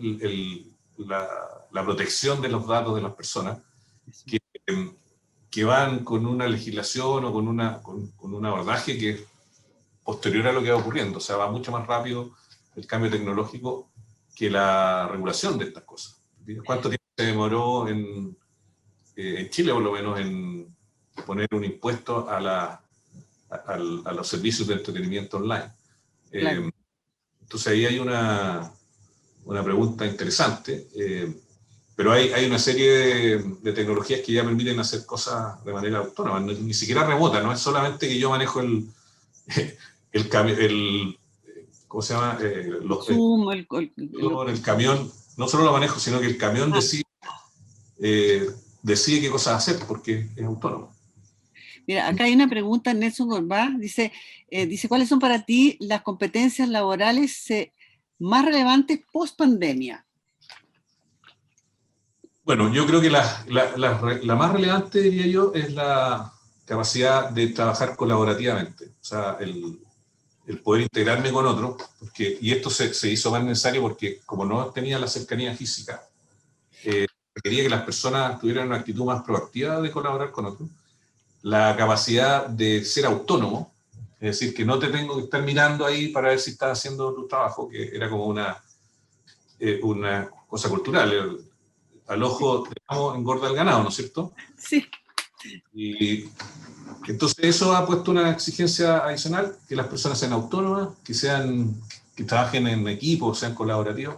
la protección de los datos de las personas, que van con una legislación o con un abordaje que es posterior a lo que va ocurriendo. O sea, va mucho más rápido el cambio tecnológico que la regulación de estas cosas. ¿Cuánto tiempo se demoró en Chile, por lo menos, en poner un impuesto a los servicios de entretenimiento online? Claro. Entonces ahí hay una pregunta interesante, pero hay una serie de tecnologías que ya permiten hacer cosas de manera autónoma, ni siquiera remota, no es solamente que yo manejo ¿cómo se llama? Zoom, El camión, no solo lo manejo, sino que el camión decide qué cosas hacer, porque es autónomo. Mira, acá hay una pregunta, Nelson Gorbá, dice, ¿cuáles son para ti las competencias laborales más relevantes post pandemia? Bueno, yo creo que la más relevante, diría yo, es la capacidad de trabajar colaborativamente. O sea, el poder integrarme con otros, y esto se hizo más necesario porque como no tenía la cercanía física, requería que las personas tuvieran una actitud más proactiva de colaborar con otros, la capacidad de ser autónomo, es decir, que no te tengo que estar mirando ahí para ver si estás haciendo tu trabajo, que era como una cosa cultural. Al ojo, digamos, engorda el ganado, ¿no es cierto? Sí. Y entonces eso ha puesto una exigencia adicional, que las personas sean autónomas, que trabajen en equipo, sean colaborativos,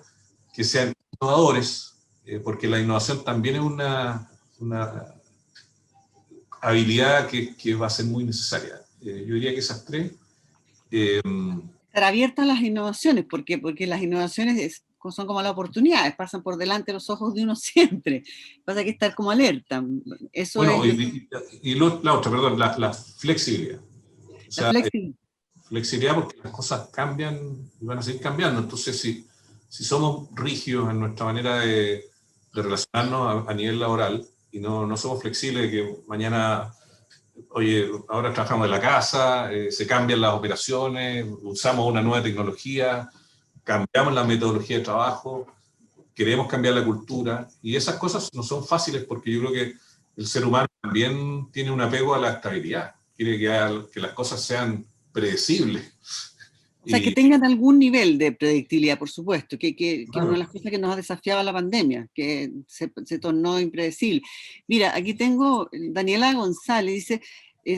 que sean innovadores, porque la innovación también es una habilidad que va a ser muy necesaria. Yo diría que esas tres. Estar abierta a las innovaciones, porque las innovaciones son como las oportunidades, pasan por delante de los ojos de uno siempre. Pasa que estar como alerta. Eso Bueno, es la otra, perdón, la flexibilidad. O sea, flexibilidad porque las cosas cambian y van a seguir cambiando. Entonces, si somos rígidos en nuestra manera de relacionarnos a nivel laboral y no somos flexibles, de que mañana, oye, ahora trabajamos en la casa, se cambian las operaciones, usamos una nueva tecnología, cambiamos la metodología de trabajo, queremos cambiar la cultura, y esas cosas no son fáciles porque yo creo que el ser humano también tiene un apego a la estabilidad, quiere que las cosas sean predecibles. O sea, que tengan algún nivel de predictibilidad, por supuesto, que Claro. una de las cosas que nos ha desafiado la pandemia, que se tornó impredecible. Mira, aquí tengo Daniela González, dice,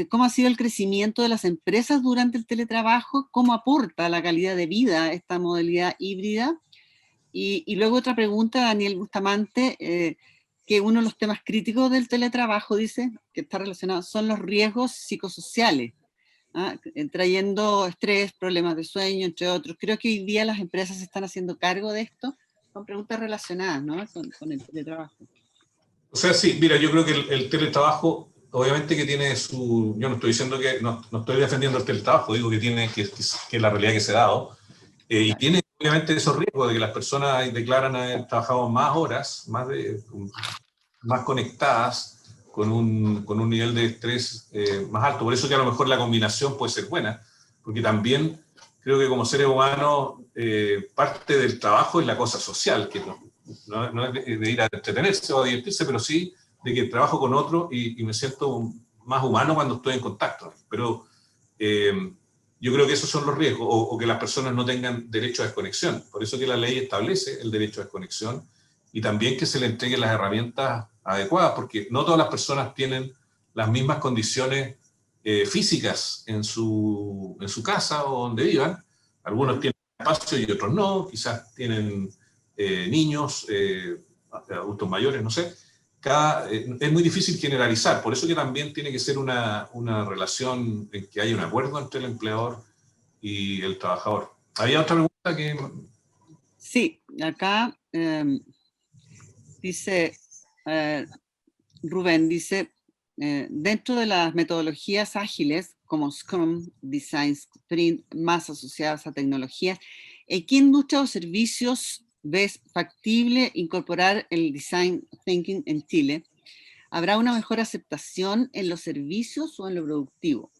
¿cómo ha sido el crecimiento de las empresas durante el teletrabajo? ¿Cómo aporta a la calidad de vida esta modalidad híbrida? Y luego otra pregunta, Daniel Bustamante, que uno de los temas críticos del teletrabajo, dice, que está relacionado, son los riesgos psicosociales. Trayendo estrés, problemas de sueño, entre otros. Creo que hoy día las empresas se están haciendo cargo de esto. Son preguntas relacionadas, ¿no?, con el teletrabajo. O sea, sí, mira, yo creo que el teletrabajo, obviamente que tiene su... Yo no estoy diciendo que... No estoy defendiendo el teletrabajo, digo que es la realidad que se ha dado. Y tiene, obviamente, esos riesgos de que las personas declaran haber trabajado más horas, más conectadas, con un nivel de estrés más alto. Por eso que a lo mejor la combinación puede ser buena, porque también creo que como seres humanos parte del trabajo es la cosa social, que no es de ir a entretenerse o a divertirse, pero sí de que trabajo con otro y me siento más humano cuando estoy en contacto. Pero yo creo que esos son los riesgos, o que las personas no tengan derecho a desconexión. Por eso que la ley establece el derecho a desconexión y también que se le entreguen las herramientas adecuadas, porque no todas las personas tienen las mismas condiciones físicas en su casa o donde vivan. Algunos tienen espacio y otros no, quizás tienen niños, adultos mayores, no sé. Es muy difícil generalizar, por eso que también tiene que ser una relación en que haya un acuerdo entre el empleador y el trabajador. Había otra pregunta que... Sí, acá dice, Rubén dice, dentro de las metodologías ágiles como Scrum, Design Sprint, más asociadas a tecnologías, ¿en qué industria o servicios ves factible incorporar el Design Thinking en Chile? ¿Habrá una mejor aceptación en los servicios o en lo productivo?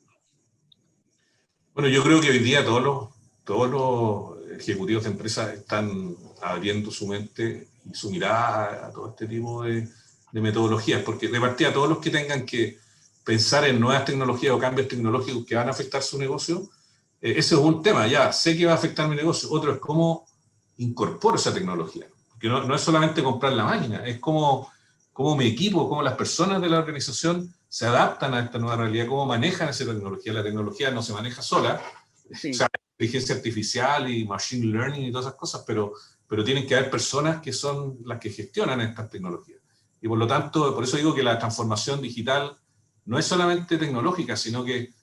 Bueno, yo creo que hoy día todos los ejecutivos de empresas están abriendo su mente y su mirada a todo este tipo de metodologías, porque de partida todos los que tengan que pensar en nuevas tecnologías o cambios tecnológicos que van a afectar su negocio, ese es un tema, ya sé que va a afectar mi negocio. Otro es cómo incorporo esa tecnología, porque no es solamente comprar la máquina, es cómo mi equipo, cómo las personas de la organización se adaptan a esta nueva realidad, cómo manejan esa tecnología. La tecnología no se maneja sola, o Sí. sea, inteligencia artificial y machine learning y todas esas cosas, pero tienen que haber personas que son las que gestionan estas tecnologías. Y por lo tanto, por eso digo que la transformación digital no es solamente tecnológica, sino que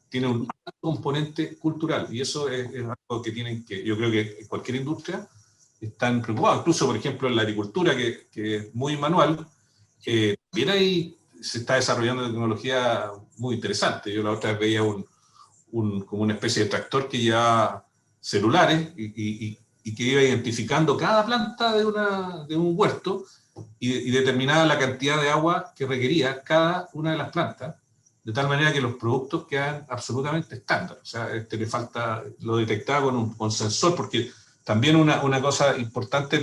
tiene un alto componente cultural. Y eso es algo que tienen que, yo creo que en cualquier industria están preocupados. Incluso, por ejemplo, en la agricultura, que es muy manual, también ahí se está desarrollando tecnología muy interesante. Yo la otra vez veía como una especie de tractor que llevaba celulares y que iba identificando cada planta de un huerto y determinaba la cantidad de agua que requería cada una de las plantas, de tal manera que los productos quedan absolutamente estándar. O sea, le falta, lo detectaba con sensor, porque también una cosa importante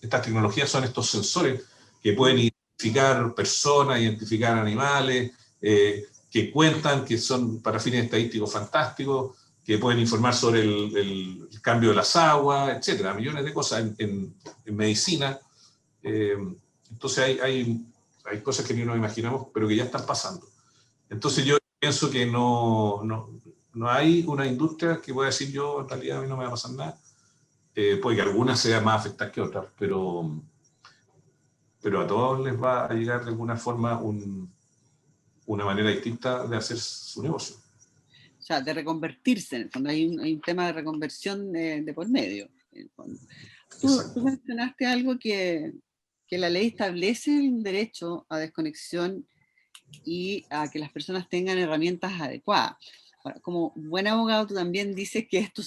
estas tecnologías son estos sensores que pueden identificar personas, identificar animales, que cuentan, que son para fines estadísticos fantásticos, que pueden informar sobre el cambio de las aguas, etcétera, millones de cosas en medicina. Eh, entonces hay cosas que ni nos imaginamos, pero que ya están pasando. Entonces yo pienso que no hay una industria que pueda decir yo, en realidad a mí no me va a pasar nada. Puede que algunas sean más afectadas que otras, pero a todos les va a llegar de alguna forma una manera distinta de hacer su negocio. O sea, de reconvertirse, cuando hay un tema de reconversión de por medio. Tú Exacto. mencionaste algo que la ley establece un derecho a desconexión y a que las personas tengan herramientas adecuadas. Ahora, como buen abogado, tú también dices que esto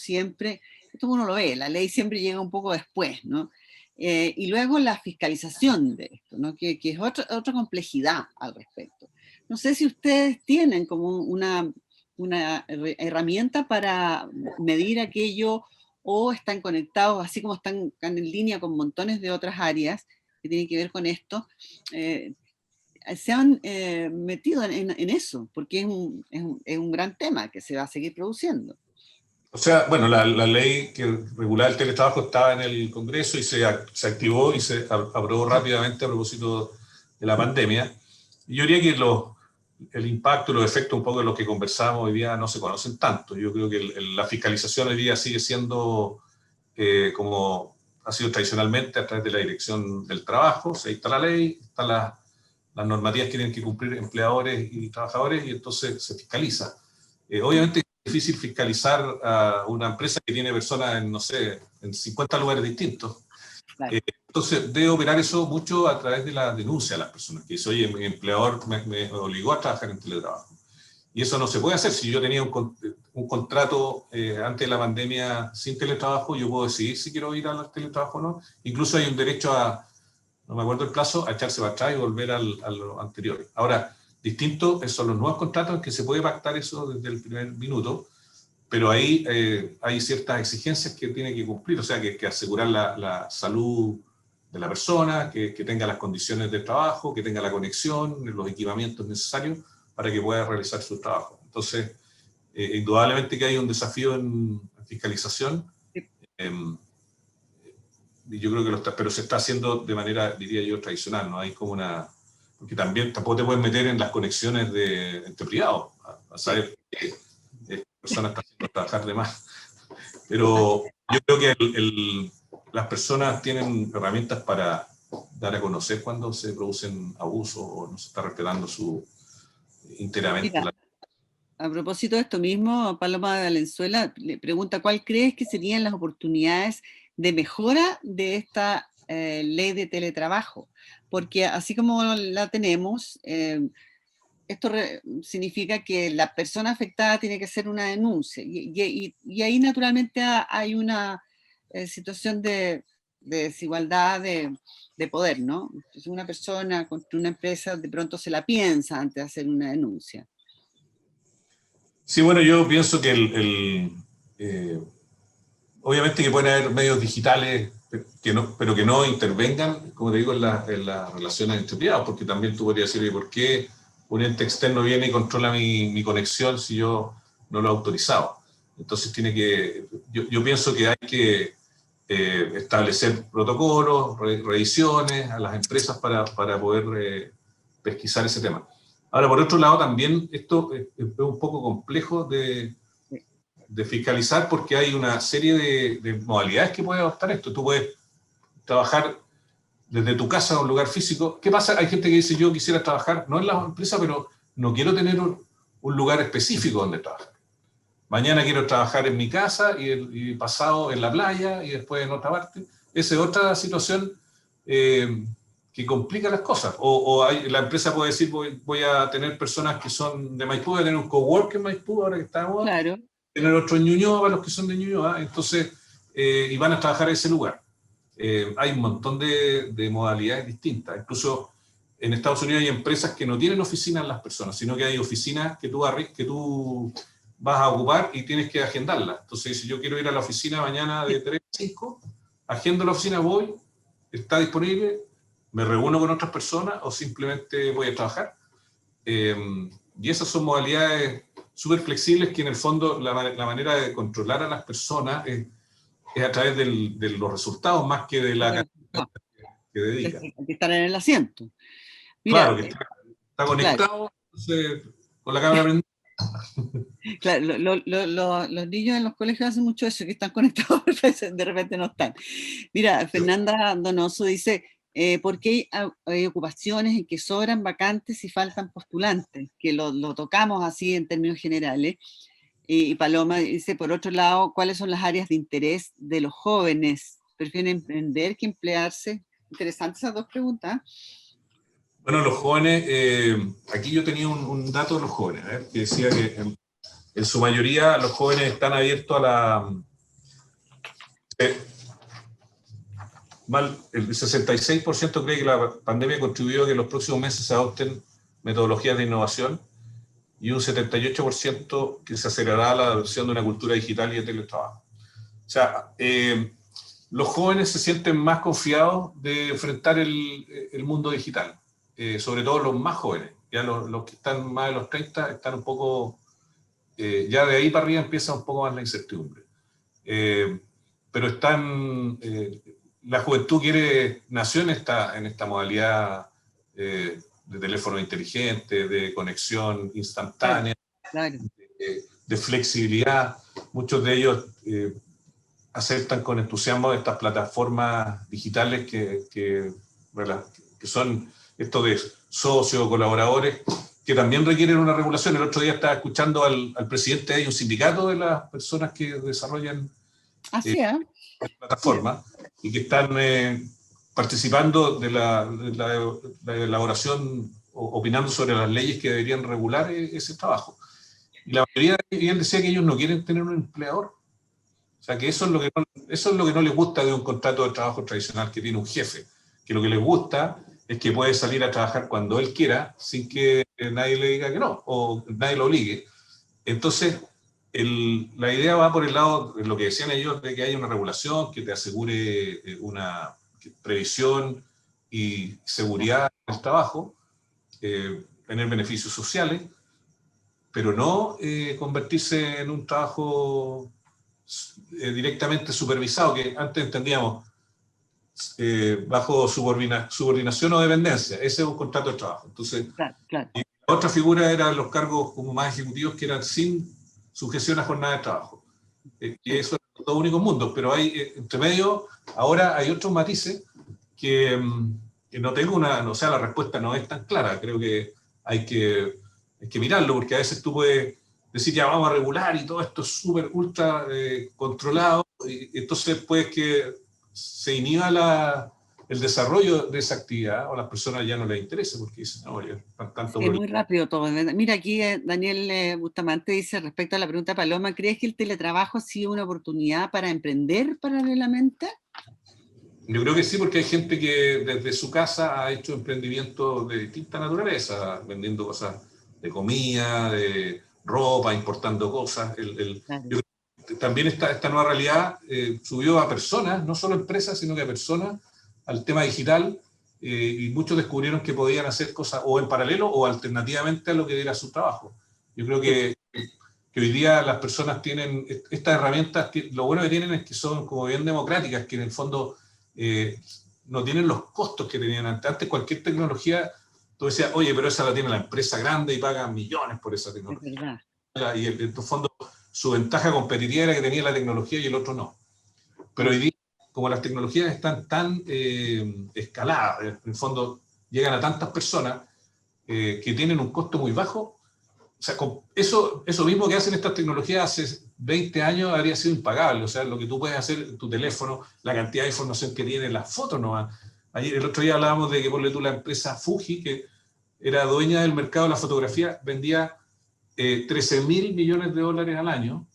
uno lo ve, la ley siempre llega un poco después, ¿no? Y luego la fiscalización de esto, ¿no? Que es otra complejidad al respecto. No sé si ustedes tienen como una herramienta para medir aquello o están conectados, así como están en línea con montones de otras áreas que tienen que ver con esto, se han metido en eso, porque es un gran tema que se va a seguir produciendo. O sea, bueno, la ley que regulaba el teletrabajo estaba en el Congreso y se activó y se aprobó rápidamente a propósito de la pandemia. Y yo diría que el impacto, los efectos un poco de lo que conversamos hoy día no se conocen tanto. Yo creo que la fiscalización hoy día sigue siendo como ha sido tradicionalmente a través de la Dirección del Trabajo. O sea, ahí está la ley, están las normativas que tienen que cumplir empleadores y trabajadores y entonces se fiscaliza. Obviamente es difícil fiscalizar a una empresa que tiene personas en, no sé, en 50 lugares distintos. Claro. Entonces debe operar eso mucho a través de la denuncia a las personas, que dice, oye, mi empleador me obligó a trabajar en teletrabajo. Y eso no se puede hacer. Si yo tenía un contrato antes de la pandemia sin teletrabajo, yo puedo decidir si quiero ir al teletrabajo o no. Incluso hay un derecho no me acuerdo el plazo, a echarse para atrás y volver a lo anterior. Ahora, distinto son los nuevos contratos en que se puede pactar eso desde el primer minuto, pero ahí hay ciertas exigencias que tiene que cumplir, o sea, que asegurar la salud de la persona, que tenga las condiciones de trabajo, que tenga la conexión, los equipamientos necesarios para que pueda realizar su trabajo. Entonces, indudablemente que hay un desafío en fiscalización, y yo creo que pero se está haciendo de manera, diría yo, tradicional, no hay como porque tampoco te puedes meter en las conexiones entre privados, a saber que esta persona está haciendo trabajar de más. Pero yo creo que las personas tienen herramientas para dar a conocer cuando se producen abusos o no se está respetando íntegramente Mira, a propósito de esto mismo, Paloma de Valenzuela le pregunta, ¿cuál crees que serían las oportunidades de mejora de esta ley de teletrabajo, porque así como la tenemos, esto significa que la persona afectada tiene que hacer una denuncia, y ahí naturalmente hay una situación de desigualdad de poder, ¿no? Entonces una persona contra una empresa de pronto se la piensa antes de hacer una denuncia. Sí, bueno, yo pienso que obviamente que pueden haber medios digitales pero que no intervengan, como te digo, en las relaciones entre privados, porque también tú podrías decir, ¿por qué un ente externo viene y controla mi conexión si yo no lo he autorizado? Entonces yo pienso que hay que establecer protocolos, revisiones a las empresas para poder pesquisar ese tema. Ahora, por otro lado, también esto es un poco complejo de fiscalizar, porque hay una serie de modalidades que puede adoptar esto. Tú puedes trabajar desde tu casa a un lugar físico. ¿Qué pasa? Hay gente que dice, yo quisiera trabajar, no en la empresa, pero no quiero tener un lugar específico donde trabajar. Mañana quiero trabajar en mi casa y pasado en la playa y después en otra parte. Esa es otra situación que complica las cosas. La empresa puede decir, voy a tener personas que son de Maipú, voy a tener un cowork en Maipú, ahora que estamos, Claro. tener otro en Ñuñoa para los que son de Ñuñoa, entonces, y van a trabajar en ese lugar. Hay un montón de modalidades distintas. Incluso en Estados Unidos hay empresas que no tienen oficinas en las personas, sino que hay oficinas que tú vas a ocupar y tienes que agendarla. Entonces, si yo quiero ir a la oficina mañana de 3 a 5, agendo la oficina, voy, está disponible, me reúno con otras personas o simplemente voy a trabajar. Y esas son modalidades súper flexibles que en el fondo la manera de controlar a las personas es a través de los resultados más que de la cantidad que dedican. Que están en el asiento. Mira, Claro, que está conectado, claro. entonces, con la cámara prendida. Claro, los niños en los colegios hacen mucho eso, que están conectados, de repente no están. Mira, Fernanda Donoso dice, ¿por qué hay ocupaciones en que sobran vacantes y faltan postulantes? Que lo tocamos así en términos generales. Y Paloma dice, por otro lado, ¿cuáles son las áreas de interés de los jóvenes? ¿Prefieren emprender que emplearse? Interesantes esas dos preguntas. Bueno, los jóvenes, aquí yo tenía un dato de los jóvenes, que decía que en su mayoría los jóvenes están abiertos a el 66% cree que la pandemia contribuyó a que en los próximos meses se adopten metodologías de innovación, y un 78% que se acelerará la adopción de una cultura digital y de teletrabajo. O sea, los jóvenes se sienten más confiados de enfrentar el mundo digital, sobre todo los más jóvenes. Ya los que están más de los 30 están un poco, ya de ahí para arriba empieza un poco más la incertidumbre. Pero la juventud nació en esta modalidad de teléfono inteligente, de conexión instantánea, Claro. de flexibilidad. Muchos de ellos aceptan con entusiasmo estas plataformas digitales que son estos de socios, colaboradores, que también requieren una regulación. El otro día estaba escuchando al presidente de un sindicato de las personas que desarrollan plataformas y que están participando de la elaboración, opinando sobre las leyes que deberían regular ese trabajo. Y la mayoría de ellos decía que ellos no quieren tener un empleador. O sea, que eso es lo que no les gusta de un contrato de trabajo tradicional que tiene un jefe, que lo que les gusta es que puede salir a trabajar cuando él quiera sin que nadie le diga que no, o nadie lo obligue. Entonces, la idea va por el lado de lo que decían ellos, de que haya una regulación que te asegure una previsión y seguridad en el trabajo, tener beneficios sociales, pero no convertirse en un trabajo directamente supervisado, que antes entendíamos bajo subordinación o dependencia. Ese es un contrato de trabajo. Entonces, claro. Y la otra figura eran los cargos como más ejecutivos, que eran sin sujeción a jornada de trabajo. Y eso es todo único mundo, pero hay entre medio, ahora hay otros matices que no tengo o sea, la respuesta no es tan clara. Creo que hay que mirarlo, porque a veces tú puedes decir, ya vamos a regular y todo esto es súper ultra controlado, y entonces puedes que se inhiba el desarrollo de esa actividad, o a las personas ya no les interesa, porque dicen, no, ya tanto Es muy rápido todo. Mira, aquí Daniel Bustamante dice, respecto a la pregunta de Paloma, ¿crees que el teletrabajo ha sido una oportunidad para emprender paralelamente? Yo creo que sí, porque hay gente que desde su casa ha hecho emprendimientos de distinta naturaleza, vendiendo cosas de comida, de ropa, importando cosas. Claro. Yo creo que también esta nueva realidad subió a personas, no solo empresas, sino que a personas, al tema digital, y muchos descubrieron que podían hacer cosas o en paralelo o alternativamente a lo que era su trabajo. Yo creo que hoy día las personas tienen estas herramientas, lo bueno que tienen es que son como bien democráticas, que en el fondo no tienen los costos que tenían antes. Antes cualquier tecnología, tú decías, oye, pero esa la tiene la empresa grande y paga millones por esa tecnología. Es verdad. Y en tu fondo su ventaja competitiva era que tenía la tecnología y el otro no. Pero hoy día, como las tecnologías están tan escaladas, en el fondo llegan a tantas personas que tienen un costo muy bajo. O sea, eso mismo que hacen estas tecnologías hace 20 años habría sido impagable. O sea, lo que tú puedes hacer en tu teléfono, la cantidad de información que tiene, las fotos nomás. Ayer, el otro día hablábamos de que, ponle tú, la empresa Fuji, que era dueña del mercado de la fotografía, vendía 13.000 millones de dólares al año,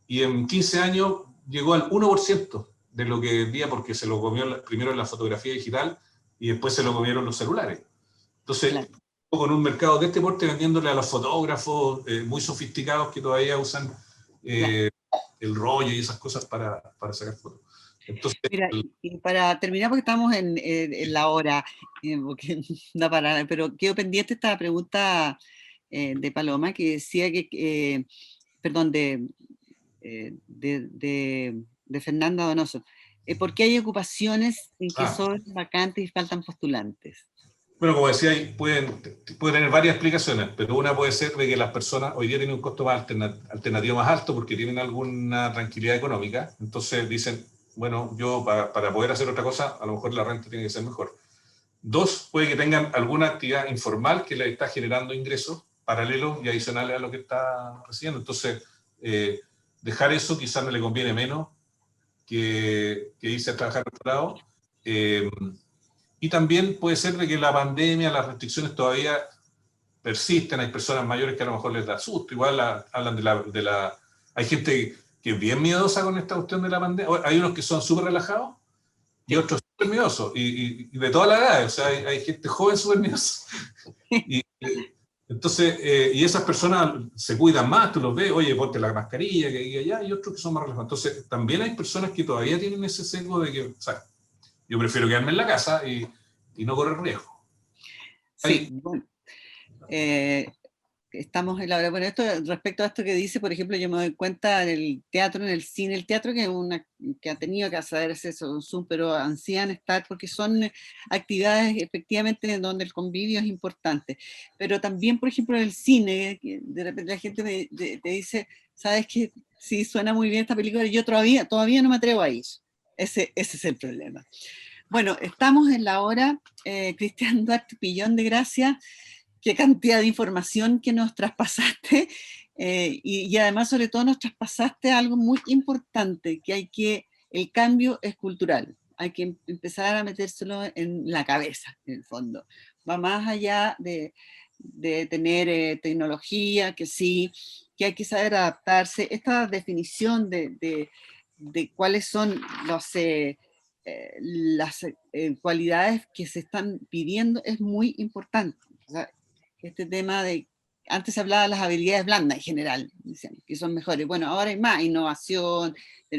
y en 15 años llegó al 1% de lo que vendía, porque se lo comió primero en la fotografía digital y después se lo comieron los celulares. Entonces, claro, con un mercado de este porte vendiéndole a los fotógrafos muy sofisticados que todavía usan el rollo y esas cosas para sacar fotos. Entonces, mira, y para terminar, porque estamos en la hora, porque no para, pero quedo pendiente esta pregunta de Paloma, que decía que, perdón, de Fernanda Donoso, ¿por qué hay ocupaciones en que son vacantes y faltan postulantes? Bueno, como decía, puede tener varias explicaciones, pero una puede ser de que las personas hoy día tienen un costo más alternativo más alto porque tienen alguna tranquilidad económica. Entonces dicen, bueno, yo para poder hacer otra cosa, a lo mejor la renta tiene que ser mejor. Dos, puede que tengan alguna actividad informal que les está generando ingresos paralelos y adicionales a lo que está recibiendo. Entonces, dejar eso quizás no le conviene menos que irse a trabajar por otro lado. Y también puede ser de que la pandemia, las restricciones todavía persisten. Hay personas mayores que a lo mejor les da susto. Igual hablan de la... Hay gente que es bien miedosa con esta cuestión de la pandemia. Hay unos que son súper relajados y otros súper miedosos. Y de toda la edad. O sea, hay gente joven súper miedosa. Entonces, y esas personas se cuidan más. Tú los ves, oye, ponte la mascarilla, que allá. Y otros que son más relajados. Entonces, también hay personas que todavía tienen ese sesgo de que... O sea, yo prefiero quedarme en la casa y no correr riesgo. Sí, bueno, estamos en la hora. Bueno, respecto a esto que dice, por ejemplo, yo me doy cuenta en el teatro, en el cine, el teatro que ha tenido que hacerse eso, Zoom, pero ansían estar porque son actividades efectivamente en donde el convivio es importante. Pero también, por ejemplo, en el cine, de repente la gente te dice, sabes que sí, suena muy bien esta película, y yo todavía no me atrevo a ir. Ese es el problema. Bueno, estamos en la hora. Cristian Duarte, pillón de gracias. Qué cantidad de información que nos traspasaste, y además, sobre todo, nos traspasaste algo muy importante, el cambio es cultural. Hay que empezar a metérselo en la cabeza, en el fondo. Va más allá de tener tecnología, que sí, que hay que saber adaptarse. Esta definición de cuáles son las cualidades que se están pidiendo es muy importante. O sea, este tema antes se hablaba de las habilidades blandas en general, decían, que son mejores. Bueno, ahora hay más innovación,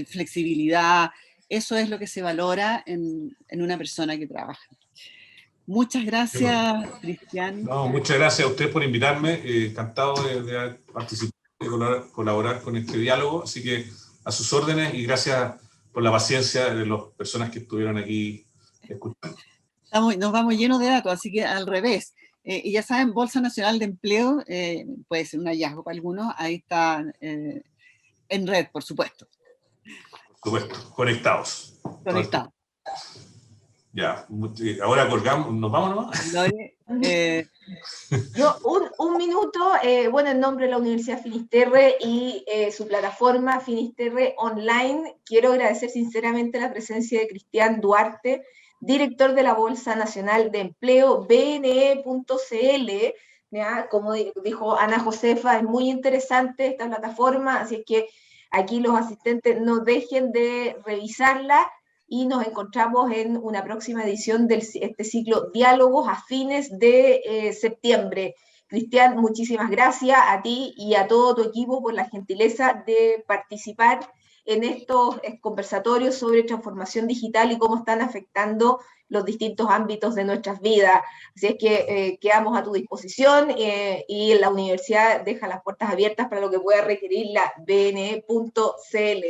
flexibilidad, eso es lo que se valora en una persona que trabaja. Muchas gracias, Cristian. No, muchas gracias a usted por invitarme, encantado de participar y colaborar con este diálogo, así que a sus órdenes, y gracias por la paciencia de las personas que estuvieron aquí escuchando. Nos vamos llenos de datos, así que al revés. Y ya saben, Bolsa Nacional de Empleo, puede ser un hallazgo para algunos, ahí está en red, por supuesto. Por supuesto, conectados. Conectados. Ya, ahora colgamos, ¿nos vamos nomás? Lore, No, un minuto, bueno, en nombre de la Universidad Finisterre y su plataforma Finisterre Online, quiero agradecer sinceramente la presencia de Cristian Duarte, director de la Bolsa Nacional de Empleo, bne.cl. ¿Ya? Como dijo Ana Josefa, es muy interesante esta plataforma, así es que aquí los asistentes no dejen de revisarla y nos encontramos en una próxima edición de este ciclo Diálogos a fines de septiembre. Cristian, muchísimas gracias a ti y a todo tu equipo por la gentileza de participar en estos conversatorios sobre transformación digital y cómo están afectando los distintos ámbitos de nuestras vidas. Así es que quedamos a tu disposición y la universidad deja las puertas abiertas para lo que pueda requerir la bne.cl.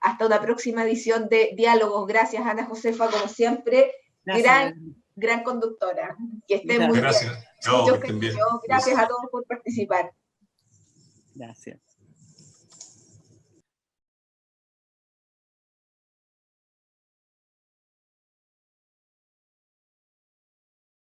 Hasta una próxima edición de Diálogos. Gracias, Ana Josefa, como siempre. gracias. Gran conductora. Que estén Gracias. muy bien. Gracias. Chao, Muchos que estén bien. cariños. Gracias a todos por participar. Gracias.